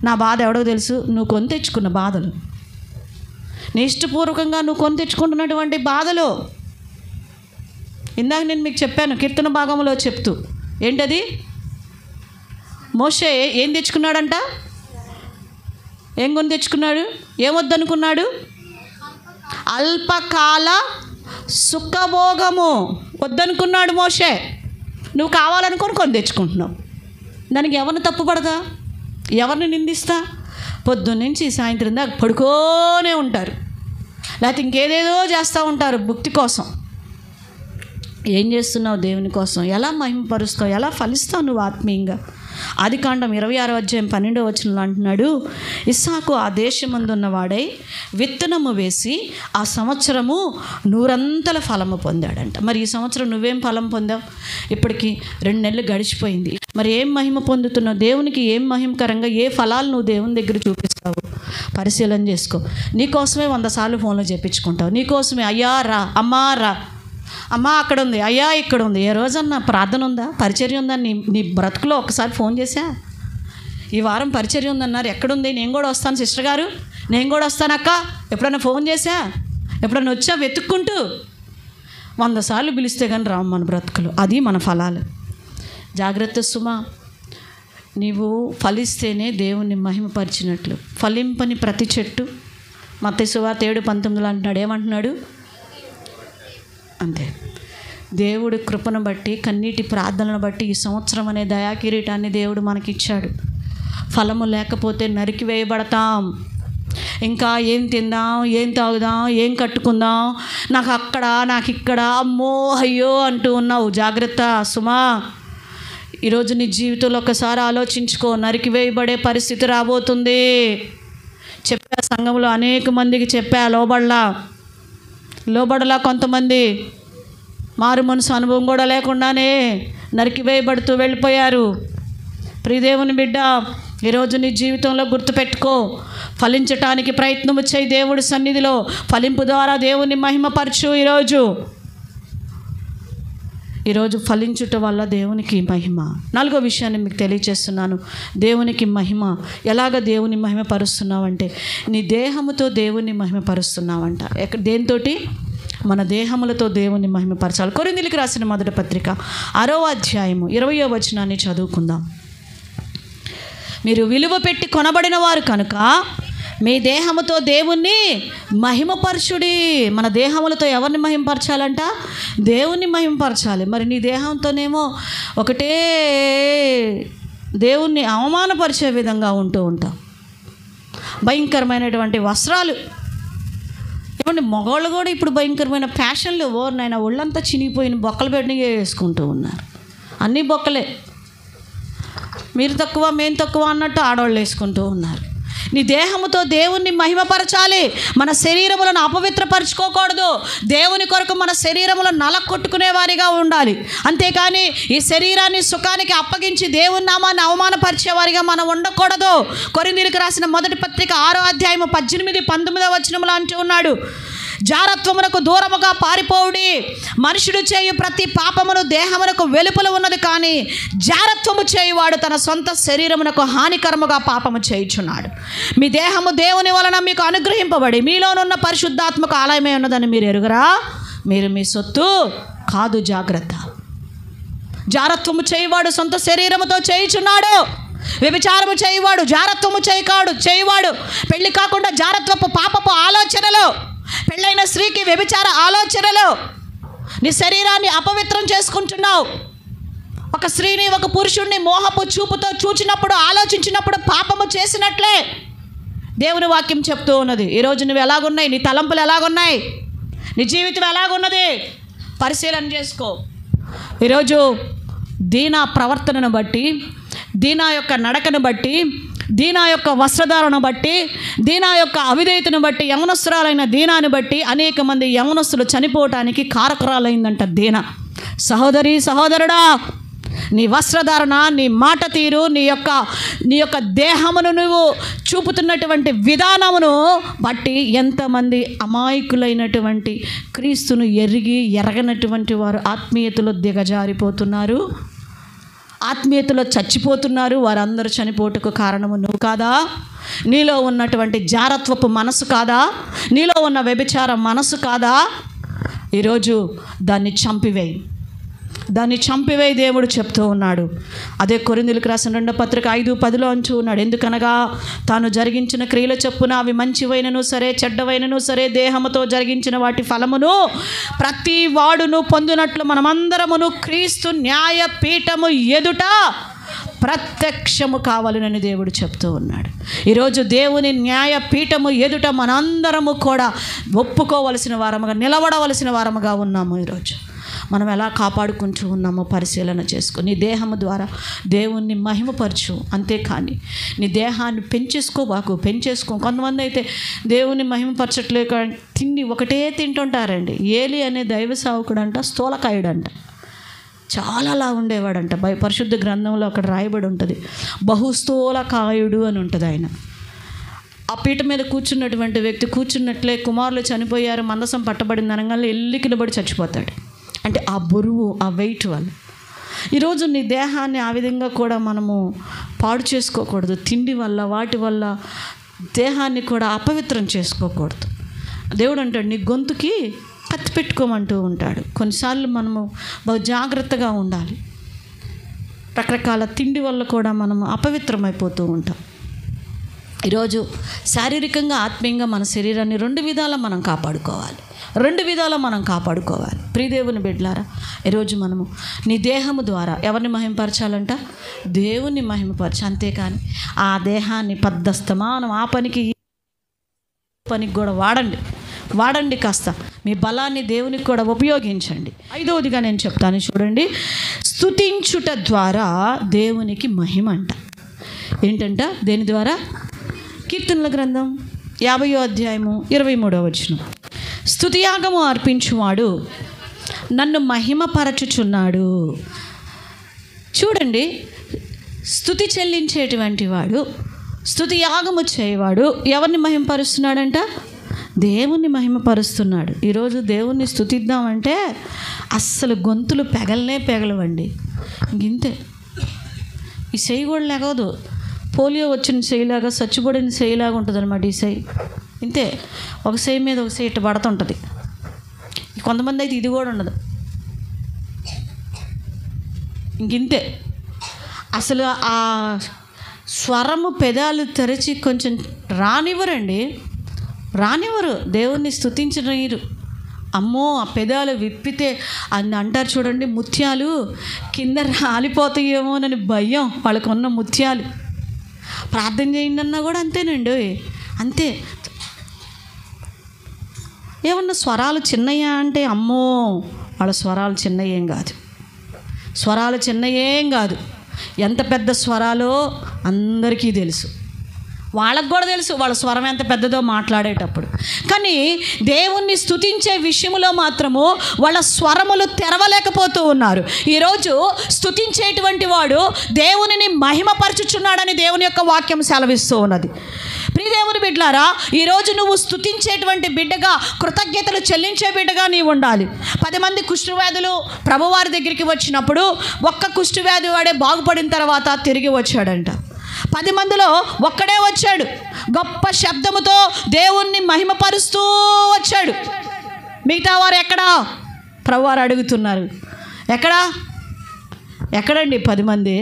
నా బాధ ఎవడికి తెలుసు? నువ్వు కొని తెచ్చుకున్న బాధలు, నీ ఇష్టపూర్వకంగా నువ్వు కొని తెచ్చుకుంటున్నటువంటి బాధలు. ఇందాక నేను మీకు చెప్పాను కీర్తన భాగంలో చెప్తూ, ఏంటది? మోషే ఏం తెచ్చుకున్నాడంట? ఏం కొని తెచ్చుకున్నాడు? ఏమొద్దనుకున్నాడు? అల్పకాల సుఖభోగము వద్దనుకున్నాడు మోషే. నువ్వు కావాలనుకొని కొని తెచ్చుకుంటున్నావు. దానికి ఎవరిని తప్పుపడదా, ఎవరిని నిందిస్తా? పొద్దున్నుంచి సాయంత్రం దాకా పడుకోనే ఉంటారు, లేకపోతే ఇంకేదేదో చేస్తూ ఉంటారు భక్తి కోసం. ఏం చేస్తున్నావు దేవుని కోసం? ఎలా మహిమపరుస్తావు? ఎలా ఫలిస్తావు నువ్వు ఆత్మీయంగా? ఆదికాండం 26:12 అంటున్నాడు, ఇస్సాకు ఆ దేశమందున్నవాడై విత్తనము వేసి ఆ సంవత్సరము 100 ఫలము పొందాడంట. మరి ఈ సంవత్సరం నువ్వేం ఫలం పొందావు? ఇప్పటికి 2 నెలలు గడిచిపోయింది. మరి ఏం మహిమ పొందుతున్నావు? దేవునికి ఏం మహిమకరంగా ఏ ఫలాలు నువ్వు దేవుని దగ్గర చూపిస్తావు? పరిశీలన చేసుకో. నీకోసమే 100 సార్లు ఫోన్లో చెప్పించుకుంటావు. నీకోసమే అయ్యా రా, అమ్మా రా, అమ్మ అక్కడ ఉంది, అయ్యా ఇక్కడ ఉంది. ఏ రోజన్నా ప్రార్థన ఉందా, పరిచర్య ఉందా నీ బ్రతుకులో? ఒకసారి ఫోన్ చేశా, ఈ వారం పరిచర్య ఉందన్నారు, ఎక్కడుంది? నేను కూడా వస్తాను సిస్టర్ గారు, నేను కూడా వస్తాను అక్క. ఎప్పుడన్నా ఫోన్ చేశా? ఎప్పుడన్నా వచ్చా వెతుక్కుంటూ? 100 సార్లు పిలిస్తే కానీ రాము మన బ్రతుకులు. అది మన ఫలాలు. జాగ్రత్త సుమా. నీవు ఫలిస్తేనే దేవుణ్ణి మహిమపరిచినట్లు. ఫలింపని ప్రతి చెట్టు, మత్తయి సువార్త 7:19 అంటున్నాడు. ఏమంటున్నాడు? అంతే. దేవుడి కృపను బట్టి, కన్నీటి ప్రార్థనను బట్టి ఈ సంవత్సరం అనే దయాకిరీటాన్ని దేవుడు మనకిచ్చాడు. ఫలము లేకపోతే నరికి వేయబడతాం. ఇంకా ఏం తిందాం, ఏం తాగుదాం, ఏం కట్టుకుందాం, నాకు అక్కడ నాకు ఇక్కడ, అమ్మో అయ్యో అంటూ ఉన్నావు. జాగ్రత్త సుమా. ఈరోజు నీ జీవితంలో ఒకసారి ఆలోచించుకో. నరికి వేయబడే పరిస్థితి రాబోతుంది. చెప్పా, సంఘంలో అనేక మందికి చెప్పా, లోబడలా కొంతమంది మారు మనసు అనుభవం కూడా లేకుండానే నరికి వేయబడుతూ వెళ్ళిపోయారు. ప్రియదేవుని బిడ్డ, ఈరోజు నీ జీవితంలో గుర్తుపెట్టుకో. ఫలించటానికి ప్రయత్నం చేయి దేవుడి సన్నిధిలో. ఫలింపు ద్వారా దేవుని మహిమపరచు. ఈరోజు ఫలించుట వల్ల దేవునికి మహిమ. 4వ విషయాన్ని మీకు తెలియచేస్తున్నాను. దేవునికి మహిమ. ఎలాగ దేవుని మహిమపరుస్తున్నావంటే నీ దేహముతో దేవుని మహిమపరుస్తున్నావంట. దేనితోటి? మన దేహములతో దేవుని మహిమపరచాలి. కొరింథీయులకు రాసిన మొదటి పత్రిక 6వ అధ్యాయము 20వ వచనాన్ని చదువుకుందాం. మీరు విలువ పెట్టి కొనబడిన వారు కనుక మీ దేహముతో దేవుణ్ణి మహిమపరచుడి. మన దేహములతో ఎవరిని మహిమపరచాలంట? దేవుణ్ణి మహిమపరచాలి. మరి నీ దేహంతోనేమో ఒకటే దేవుణ్ణి అవమానపరిచే విధంగా ఉంటూ ఉంటాం. భయంకరమైనటువంటి వస్త్రాలు, ఇవ్వండి మగవాళ్ళు కూడా ఇప్పుడు భయంకరమైన ఫ్యాషన్లు, ఓర్నైనా ఒళ్ళంతా చినిగిపోయిన బొక్కలు పెట్టిన వేసుకుంటూ ఉన్నారు. అన్నీ బొక్కలే. మీరు తక్కువ మేము తక్కువ అన్నట్టు ఆడవాళ్ళు వేసుకుంటూ ఉన్నారు. నీ దేహముతో దేవుణ్ణి మహిమపరచాలి. మన శరీరములను అపవిత్రపరచుకోకూడదు. దేవుని కొరకు మన శరీరములను నలకొట్టుకునే వారిగా ఉండాలి. అంతేకాని ఈ శరీరాన్ని సుఖానికి అప్పగించి దేవుని నామాన్ని అవమానపరిచే వారిగా మనం ఉండకూడదు. కొరింథీయులకు రాసిన మొదటి పత్రిక 6వ అధ్యాయము 18-19 వచనములు అంటూ ఉన్నాడు, జారత్వమునకు దూరముగా పారిపోవుడి. మనుషుడు చేయు ప్రతి పాపమును దేహమునకు వెలుపల ఉన్నది, కానీ జారత్వము చేయువాడు తన సొంత శరీరమునకు హానికరముగా పాపము చేయుచున్నాడు. మీ దేహము దేవుని వలన మీకు అనుగ్రహింపబడి మీలోనున్న పరిశుద్ధాత్మకు ఆలయమై ఉన్నదని మీరు ఎరుగరా? మీరు మీ సొత్తు కాదు, జాగ్రత్త. జారత్వము చేయువాడు సొంత శరీరముతో చేయుచున్నాడు. వ్యభిచారము చేయువాడు జారత్వము చేయువాడు. పెళ్లి కాకుండా జారత్వపు పాపపు ఆలోచనలు, పెళ్ళైన స్త్రీకి వ్యభిచార ఆలోచనలు. నీ శరీరాన్ని అపవిత్రం చేసుకుంటున్నావు. ఒక స్త్రీని ఒక పురుషుణ్ణి మోహపు చూపుతో చూచినప్పుడు, ఆలోచించినప్పుడు పాపము చేసినట్లే దేవుని వాక్యం చెప్తూ ఉన్నది. ఈరోజు నువ్వు ఎలాగున్నాయి? నీ తలంపులు ఎలాగున్నాయి? నీ జీవితం ఎలాగున్నది? పరిశీలన చేసుకో. ఈరోజు దీనా ప్రవర్తనను బట్టి, దీనా యొక్క నడకను బట్టి, దీనా యొక్క వస్త్రధారణను బట్టి, దీనా యొక్క అవిధేయతను బట్టి, యవనస్తురాలైన దీనాన్ని బట్టి అనేక మంది యవనస్తులు చనిపోవటానికి కారకురాలైందంట దీన. సహోదరి సహోదరుడా, నీ వస్త్రధారణ, నీ మాట తీరు, నీ యొక్క దేహమును నువ్వు చూపుతున్నటువంటి విధానమును బట్టి ఎంతమంది అమాయకులైనటువంటి క్రీస్తును ఎరగనటువంటి వారు ఆత్మీయతలో దిగజారిపోతున్నారు, ఆత్మీయతలో చచ్చిపోతున్నారు. వారందరూ చనిపోటుకు కారణము నువ్వు కాదా? నీలో ఉన్నటువంటి జారత్వపు మనసు కాదా? నీలో ఉన్న వ్యభిచార మనసు కాదా? ఈరోజు దాన్ని చంపివేయి దేవుడు చెప్తూ ఉన్నాడు. అదే కొరింథీయులకు రాసిన 2వ పత్రిక 5:10 అంటూ ఉన్నాడు, ఎందుకనగా తాను జరిగించిన క్రియల చొప్పున అవి మంచివైనను సరే చెడ్డవైనను సరే దేహముతో జరిగించిన వాటి ఫలమును ప్రతి వాడును పొందినట్లు మనమందరమును క్రీస్తు న్యాయపీఠము ఎదుట ప్రత్యక్షము కావాలని దేవుడు చెప్తూ ఉన్నాడు. ఈరోజు దేవుని న్యాయపీఠము ఎదుట మనందరము కూడా ఒప్పుకోవలసిన వారముగా, నిలబడవలసిన వారముగా ఉన్నాము. ఈరోజు మనం ఎలా కాపాడుకుంటూ ఉన్నామో పరిశీలన చేసుకో. నీ దేహము ద్వారా దేవుణ్ణి మహిమపరచు, అంతేకాని నీ దేహాన్ని పెంచేసుకో. కొంతమంది అయితే దేవుణ్ణి మహిమపరచట్లేక తిండి ఒకటే తింటుంటారండి. ఏలి అనే దైవ సేవకుడంట స్థూలకాయుడంట, చాలాలా ఉండేవాడంట. పరిశుద్ధ గ్రంథంలో అక్కడ రాయబడి ఉంటుంది, బహుస్థూలకాయుడు అని ఉంటుంది ఆయన. ఆ పీట మీద కూర్చున్నటువంటి వ్యక్తి కూర్చున్నట్లే కుమారులు చనిపోయారు, మందసం పట్టబడింది అనగానే ఎల్లికినబడి చచ్చిపోతాడు. అంటే ఆ బరువు, ఆ వెయిట్ వల్ల. ఈరోజు నీ దేహాన్ని ఆ విధంగా కూడా మనము పాడు చేసుకోకూడదు. తిండి వల్ల, వాటి వల్ల దేహాన్ని కూడా అపవిత్రం చేసుకోకూడదు. దేవుడు అంటాడు, నీ గొంతుకి కత్తి పెట్టుకోమంటూ ఉంటాడు. కొన్నిసార్లు మనము బాగా జాగ్రత్తగా ఉండాలి. రకరకాల తిండి వల్ల కూడా మనము అపవిత్రమైపోతూ ఉంటాం. ఈరోజు శారీరకంగా, ఆత్మీయంగా మన శరీరాన్ని రెండు విధాలా మనం కాపాడుకోవాలి. ప్రియదేవుని బిడ్డలారా, ఈరోజు మనము నీ దేహము ద్వారా ఎవరిని మహిమపరచాలంట? దేవుణ్ణి మహిమపరచు. అంతేకాని ఆ దేహాన్ని పద్దస్తమానం ఆ పనికి కూడా వాడండి. కాస్త మీ బలాన్ని దేవునికి కూడా ఉపయోగించండి. 5వదిగా నేను చెప్తాను చూడండి, స్తుతించుట ద్వారా దేవునికి మహిమ అంట. ఏంటంట? దేని ద్వారా? కీర్తనల గ్రంథం 50వ అధ్యాయము 23వ వచనం, స్తుతియాగము అర్పించువాడు నన్ను మహిమపరచుచున్నాడు. చూడండి, స్తుతి చెల్లించేటువంటి వాడు, స్తుతి యాగము చేయవాడు ఎవరిని మహిమపరుస్తున్నాడంట? దేవుణ్ణి మహిమపరుస్తున్నాడు. ఈరోజు దేవుణ్ణి స్తుతిద్దామంటే అస్సలు గొంతులు పెగలవండి. ఇంతే, ఈ చెయ్యి కూడా లేగదు. పోలియో వచ్చిన చెయ్యిలాగా, చచ్చిపడిన చెయ్యిలాగా ఉంటుంది అనమాట ఈ చెయ్యి. ఇంతే, ఒక చెయ్యి మీద ఒక చెయ్యి ఇట్ట పడుతుంటుంది. కొంతమంది అయితే ఇది కూడా ఉండదు. ఇంతే, అసలు ఆ స్వరము పెదాలు తెరిచి కొంచెం రానివ్వరండి, రానివ్వరు, దేవుణ్ణి స్తుతించనీరు. అమ్మో ఆ పెదాలు విప్పితే అని అంటారు చూడండి, ముత్యాలు కింద రాలిపోతాయేమోనని భయం వాళ్ళకున్న ముత్యాలు. ప్రార్థన చేయండి అన్నా కూడా అంతేనండి, అంతే. ఏమన్నా స్వరాలు చిన్నయ్యా అంటే అమ్మో వాళ్ళ స్వరాలు చిన్నయేం కాదు, స్వరాలు చిన్నయేం కాదు. ఎంత పెద్ద స్వరాలో అందరికీ తెలుసు, వాళ్ళకు కూడా తెలుసు వాళ్ళ స్వరం ఎంత పెద్దదో మాట్లాడేటప్పుడు. కానీ దేవుణ్ణి స్తుతించే విషయంలో మాత్రము వాళ్ళ స్వరములు తెరవలేకపోతూ ఉన్నారు. ఈరోజు స్తుతించేటువంటి వాడు దేవునిని మహిమపరచుచున్నాడని దేవుని యొక్క వాక్యం సెలవిస్తూ ఉన్నది. ప్రియ దేవుని బిడ్డలారా, ఈరోజు నువ్వు స్తుతించేటువంటి బిడ్డగా, కృతజ్ఞతలు చెల్లించే బిడ్డగా నీవు ఉండాలి. 10 మంది కుష్ఠవ్యాధులు ప్రభువారి దగ్గరికి వచ్చినప్పుడు ఒక్క కుష్ఠవ్యాధి వాడే బాగుపడిన తర్వాత తిరిగి వచ్చాడంట. 10 మందిలో ఒక్కడే వచ్చాడు, గొప్ప శబ్దముతో దేవుణ్ణి మహిమపరుస్తూ వచ్చాడు. మిగతా వారు ఎక్కడా? ప్రభువారు అడుగుతున్నారు, ఎక్కడండి 10 మంది?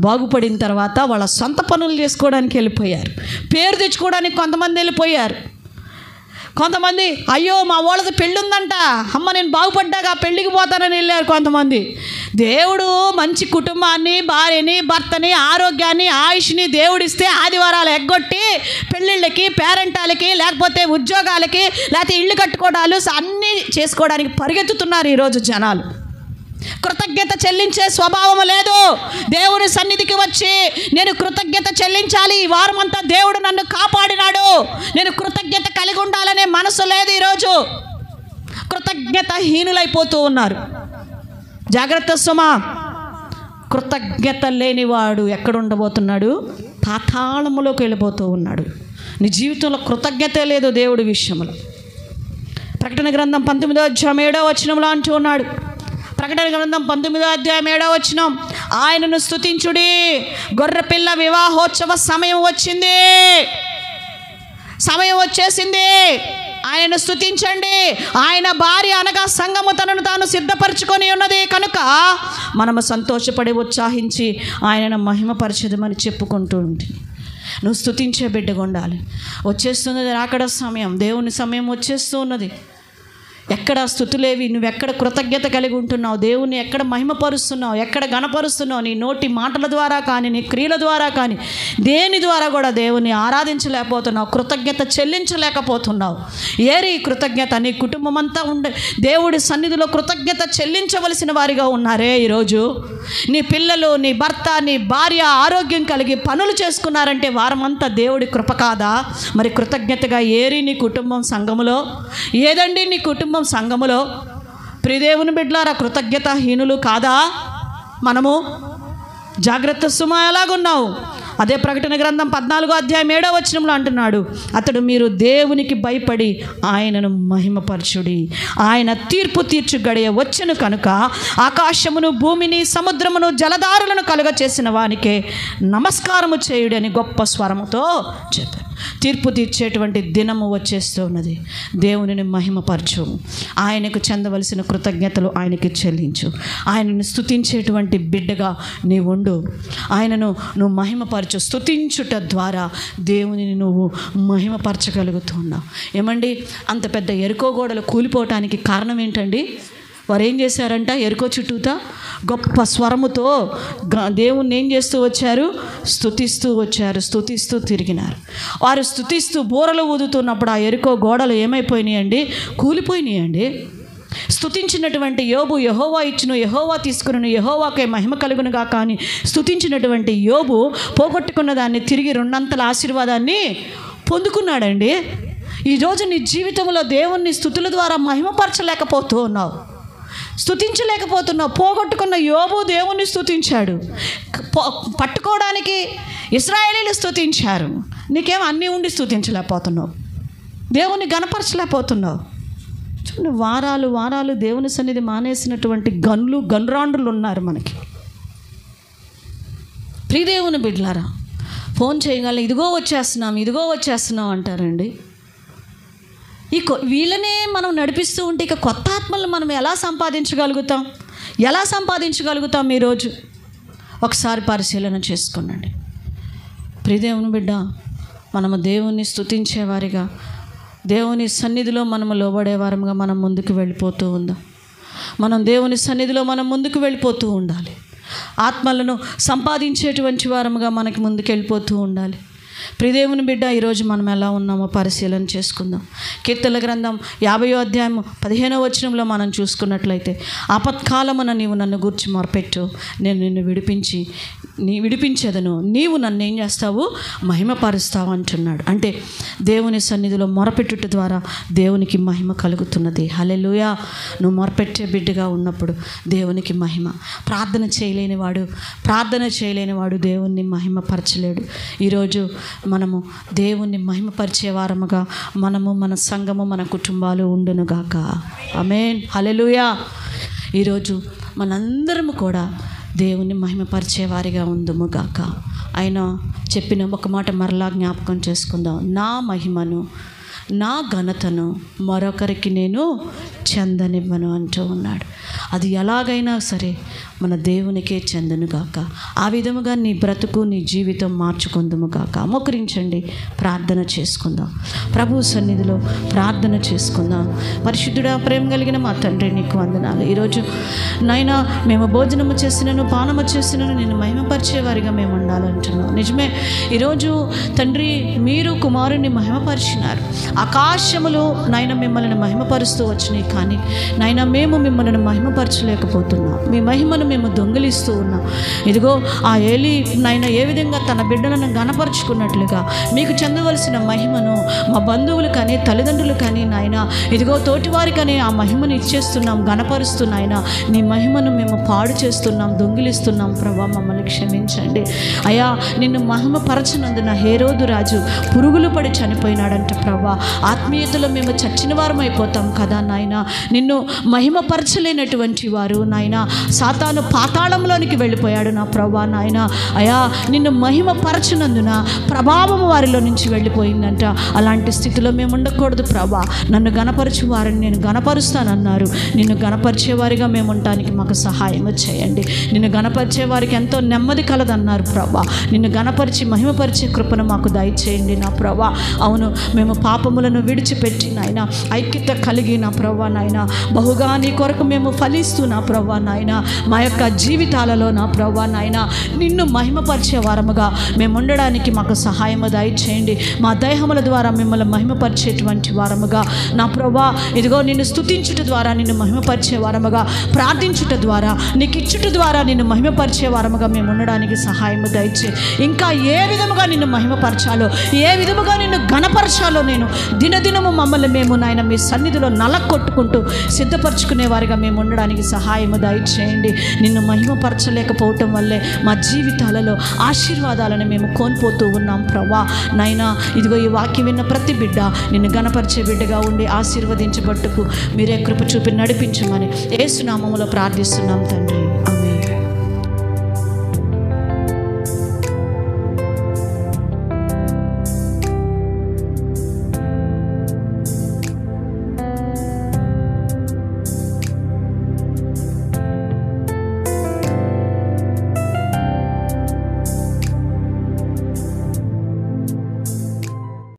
బాగుపడిన తర్వాత వాళ్ళ సొంత పనులు చేసుకోవడానికి వెళ్ళిపోయారు, పేరు తెచ్చుకోవడానికి కొంతమంది వెళ్ళిపోయారు. కొంతమంది అయ్యో మా వాళ్ళది పెళ్ళి ఉందంట, అమ్మ నేను బాగుపడ్డాక పెళ్ళికి పోతానని వెళ్ళారు కొంతమంది. దేవుడు మంచి కుటుంబాన్ని, భార్యని, భర్తని, ఆరోగ్యాన్ని, ఆయుష్ని దేవుడిస్తే ఆదివారాలు ఎగ్గొట్టి పెళ్ళిళ్ళకి, పేరెంటాలకి, లేకపోతే ఉద్యోగాలకి, లేకపోతే ఇళ్ళు కట్టుకోవడాలు అన్నీ చేసుకోవడానికి పరిగెత్తుతున్నారు ఈరోజు జనాలు. కృతజ్ఞత చెల్లించే స్వభావం లేదు. దేవుని సన్నిధికి వచ్చి నేను కృతజ్ఞత చెల్లించాలి, ఈ వారం అంతా దేవుడు నన్ను కాపాడినాడు, నేను కృతజ్ఞత కలిగి ఉండాలనే మనసు లేదు. ఈరోజు కృతజ్ఞత హీనులైపోతూ ఉన్నారు. జాగ్రత్త సుమా, కృతజ్ఞత లేనివాడు ఎక్కడ ఉండబోతున్నాడు? పాతాళములోకి వెళ్ళిపోతూ ఉన్నాడు. నీ జీవితంలో కృతజ్ఞత లేదు దేవుడి విషయంలో. ప్రకటన గ్రంథం 19వ అధ్యాయం 7వ వచనంలో అంటూ ఉన్నాడు. ప్రకటన గ్రంథం 19వ అధ్యాయం 7వ వచనం, ఆయనను స్తుతించుడి, గొర్రెపిల్ల వివాహోత్సవ సమయం వచ్చింది, సమయం వచ్చేసింది, ఆయనను స్తుతించండి. ఆయన భార్య అనగా సంఘము తనను తాను సిద్ధపరచుకొని ఉన్నది కనుక మనము సంతోషపడి ఉత్సాహించి ఆయనను మహిమపరచదమని చెప్పుకుంటూ ఉంటుంది. నువ్వు స్తుతించే బిడ్డగా ఉండాలి. వచ్చేస్తున్నది రాకడ సమయం, దేవుని సమయం వచ్చేస్తూ ఉన్నది. ఎక్కడ స్తుతులేవి, నువ్వెక్కడ కృతజ్ఞత కలిగి ఉంటున్నావు, దేవుని ఎక్కడ మహిమపరుస్తున్నావు, ఎక్కడ గణపరుస్తున్నావు? నీ నోటి మాటల ద్వారా కానీ, నీ క్రియల ద్వారా కానీ, దేని ద్వారా కూడా దేవుని ఆరాధించలేకపోతున్నావు, కృతజ్ఞత చెల్లించలేకపోతున్నావు. ఏరి కృతజ్ఞత? నీ కుటుంబం అంతా ఉండే దేవుడి సన్నిధిలో కృతజ్ఞత చెల్లించవలసిన వారిగా ఉన్నారే ఈరోజు. నీ పిల్లలు, నీ భర్త, నీ భార్య ఆరోగ్యం కలిగి పనులు చేసుకున్నారంటే వారమంతా దేవుడి కృప కాదా? మరి కృతజ్ఞతగా ఏరి నీ కుటుంబం సంఘములో ఏదండి? నీ కుటుంబం సంఘములో ప్రియదేవుని బిడ్డలారా, కృతజ్ఞత హీనులు కాదా మనము? జాగ్రత్త సుమా, ఎలాగున్నావు? అదే ప్రకటన గ్రంథం 14వ అధ్యాయం 7వ వచనంలో అంటున్నాడు, అతడు మీరు దేవునికి భయపడి ఆయనను మహిమపరచుడి, ఆయన తీర్పు తీర్చు గడియ వచ్చెను కనుక ఆకాశమును, భూమిని, సముద్రమును, జలధారులను కలుగ చేసిన వానికే నమస్కారము చేయుడి అని గొప్ప స్వరముతో చెప్పారు. తీర్పు తీర్చేటువంటి దినము వచ్చేస్తూ ఉన్నది. దేవునిని మహిమపరచు, ఆయనకు చెందవలసిన కృతజ్ఞతలు ఆయనకి చెల్లించు, ఆయనను స్తుతించేటువంటి బిడ్డగా నీవు ఉండు. ఆయనను నువ్వు మహిమపరచు. స్తుతించుట ద్వారా దేవునిని నువ్వు మహిమపరచగలుగుతున్నావు. ఏమండి, అంత పెద్ద ఎరుకో గోడలు కూలిపోవటానికి కారణం ఏంటండి? వారు ఏం చేశారంట? ఎరుకో చుట్టూతా గొప్ప స్వరముతో దేవుణ్ణి ఏం చేస్తూ వచ్చారు? స్తుతిస్తూ వచ్చారు, స్తుతిస్తూ తిరిగినారు. వారు స్తుతిస్తూ బూరలు ఊదుతున్నప్పుడు ఆ ఎరుకో గోడలు ఏమైపోయినాయండి? కూలిపోయినాయండి. స్తుతించినటువంటి యోబు యెహోవా ఇచ్చును, యెహోవా తీసుకును, యెహోవాకే మహిమ కలుగునుగా. కానీ స్తుతించినటువంటి యోబు పోగొట్టుకున్న దాన్ని తిరిగి 2 అంతల ఆశీర్వాదాన్ని పొందుకున్నాడండి. ఈరోజు నీ జీవితంలో దేవుణ్ణి స్తుతుల ద్వారా మహిమపరచలేకపోతూ ఉన్నావు, స్తుతించలేకపోతున్నావు. పోగొట్టుకున్న యోబు దేవుణ్ణి స్తుతించాడు, పట్టుకోవడానికి ఇశ్రాయేలీలు స్తుతించారు. నీకేం అన్నీ ఉండి స్తుతించలేకపోతున్నావు, దేవుణ్ణి గణపరచలేకపోతున్నావు. చూడండి, వారాలు వారాలు దేవుని సన్నిధి మానేసినటువంటి గన్రాండ్రులు ఉన్నారు మనకి. ప్రియదేవుని బిడ్డలారా, ఫోన్ చేయగల ఇదిగో వచ్చేస్తున్నాం అంటారండి. వీళ్ళనే మనం నడిపిస్తూ ఉంటే ఇక కొత్త ఆత్మలను మనం ఎలా సంపాదించగలుగుతాం ఈరోజు? ఒకసారి పరిశీలన చేసుకోండి. ప్రియదేవుని బిడ్డ, మనము దేవుణ్ణి స్తుతించేవారిగా, దేవుని సన్నిధిలో మనము లోబడేవారముగా మనం ముందుకు వెళ్ళిపోతూ ఉందాం. మనం దేవుని సన్నిధిలో మనం ముందుకు వెళ్ళిపోతూ ఉండాలి. ఆత్మలను సంపాదించేటువంటి వారముగా మనకి ముందుకు వెళ్ళిపోతూ ఉండాలి. ప్రియదేవుని బిడ్డ, ఈరోజు మనం ఎలా ఉన్నామో పరిశీలన చేసుకుందాం. కీర్తనల గ్రంథం 50వ అధ్యాయం 15వ వచనంలో మనం చూసుకున్నట్లయితే, ఆపత్కాలమున నీవు నన్ను గూర్చి మొరపెట్టు, నేను నిన్ను విడిపించేదను, నీవు నన్ను ఏం చేస్తావు? మహిమపరుస్తావు అంటున్నాడు. అంటే దేవుని సన్నిధిలో మొరపెట్టుట ద్వారా దేవునికి మహిమ కలుగుతున్నది. హల్లెలూయా. నువ్వు మొరపెట్టే బిడ్డగా ఉన్నప్పుడు దేవునికి మహిమ. ప్రార్థన చేయలేనివాడు దేవుణ్ణి మహిమపరచలేడు. ఈరోజు మనము దేవుణ్ణి మహిమపరిచే వారముగా మనము, మన సంఘము, మన కుటుంబాలు ఉండునుగాక. ఆమేన్. హల్లెలూయా. ఈరోజు మనందరము కూడా దేవుణ్ణి మహిమపరిచే వారిగా ఉందుముగాక. ఆయన చెప్పిన ఒక మాట మరలా జ్ఞాపకం చేసుకుందాం. నా మహిమను, నా ఘనతను మరొకరికి నేను చెందనివ్వను అంటూ ఉన్నాడు. అది ఎలాగైనా సరే మన దేవునికే చెందునుగాక. ఆ విధముగా నీ బ్రతుకు, నీ జీవితం మార్చుకుందుముగాక. మోకరించండి, ప్రార్థన చేసుకుందాం. ప్రభు సన్నిధిలో ప్రార్థన చేసుకుందాం. పరిశుద్ధుడా, ప్రేమ కలిగిన మా తండ్రి, నీకు వందనాలు. ఈరోజు నాయనా, మేము భోజనము చేసినను, పానము చేసినను నిన్ను మహిమపరిచేవారిగా మేము ఉండాలంటున్నాం. నిజమే, ఈరోజు తండ్రి మీరు కుమారుని మహిమపరిచినారు. ఆకాశములు నాయన మిమ్మల్ని మహిమపరుస్తూ వచ్చినాయి, కానీ నాయన మేము మిమ్మల్ని మహిమపరచలేకపోతున్నాం. మీ మహిమను మేము దొంగిలిస్తూ ఉన్నాం. ఇదిగో ఆ ఏలీ నాయన ఏ విధంగా తన బిడ్డలను గణపరుచుకున్నట్లుగా మీకు చెందవలసిన మహిమను మా బంధువులు కానీ, తల్లిదండ్రులు కానీ నాయన, ఇదిగో తోటివారి కానీ ఆ మహిమను ఇచ్చేస్తున్నాం, గణపరుస్తున్నాయన. నీ మహిమను మేము పాడు చేస్తున్నాం, దొంగిలిస్తున్నాం. ప్రభా, మమ్మల్ని క్షమించండి అయ్యా. నిన్ను మహిమపరచనందున హేరోదు రాజు పురుగులు పడి చనిపోయినాడంట ప్రభా. ఆత్మీయతలో మేము చచ్చిన వారం అయిపోతాం కదా నాయన. నిన్ను మహిమపరచలేనటువంటి వారు నాయన, సాతాను పాతాళంలోనికి వెళ్ళిపోయాడు నా ప్రభా నాయన. అయా, నిన్ను మహిమపరచనందున ప్రభావం వారిలో నుంచి వెళ్ళిపోయిందంట. అలాంటి స్థితిలో మేము ఉండకూడదు ప్రభా. నన్ను గణపరచు వారిని నేను గణపరుస్తానన్నారు. నిన్ను గణపరిచేవారిగా మేము ఉండటానికి మాకు సహాయం చేయండి. నిన్ను గణపరిచే వారికి ఎంతో నెమ్మది కలదన్నారు ప్రభా. నిన్ను గణపరిచి మహిమపరిచే కృపను మాకు దయచేయండి నా ప్రభా. అవును, మేము పాపములను విడిచిపెట్టి నాయన ఐక్యత కలిగి నా ప్రభా నాయన బహుగా నీ కొరకు మేము ఫలిస్తూ నా ప్రభా నాయన మా యొక్క జీవితాలలో నా ప్రభా నాయన నిన్ను మహిమపరిచే వారముగా మేము ఉండడానికి మాకు సహాయము దయచేయండి. మా దేహముల ద్వారా మిమ్మల్ని మహిమపరిచేటువంటి వారముగా నా ప్రభా, ఇదిగో నిన్ను స్తుతించుట ద్వారా నిన్ను మహిమపరిచే వారముగా, ప్రార్థించుట ద్వారా, నీకు ఇచ్చుట ద్వారా నిన్ను మహిమపరిచే వారముగా మేము ఉండడానికి సహాయము దయచే. ఇంకా ఏ విధముగా నిన్ను మహిమపరచాలో, ఏ విధముగా నిన్ను ఘనపరచాలో నేను దినదినము మమ్మల్ని మేము నాయన మీ సన్నిధిలో నలకొట్టుకుంటూ సిద్ధపరచుకునే వారిగా మేము ఉండడానికి సహాయము దయచేయండి. నిన్ను మహిమపరచలేకపోవటం వల్లే మా జీవితాలలో ఆశీర్వాదాలను మేము కోల్పోతూ ఉన్నాం ప్రభా నాయనా. ఇదిగో ఈ వాక్యం విన్న ప్రతి బిడ్డ నిన్ను గణపరిచే బిడ్డగా ఉండి ఆశీర్వదించబట్టుకు మీరే కృప చూపి నడిపించమని యేసు నామములో ప్రార్థిస్తున్నాం తండ్రి.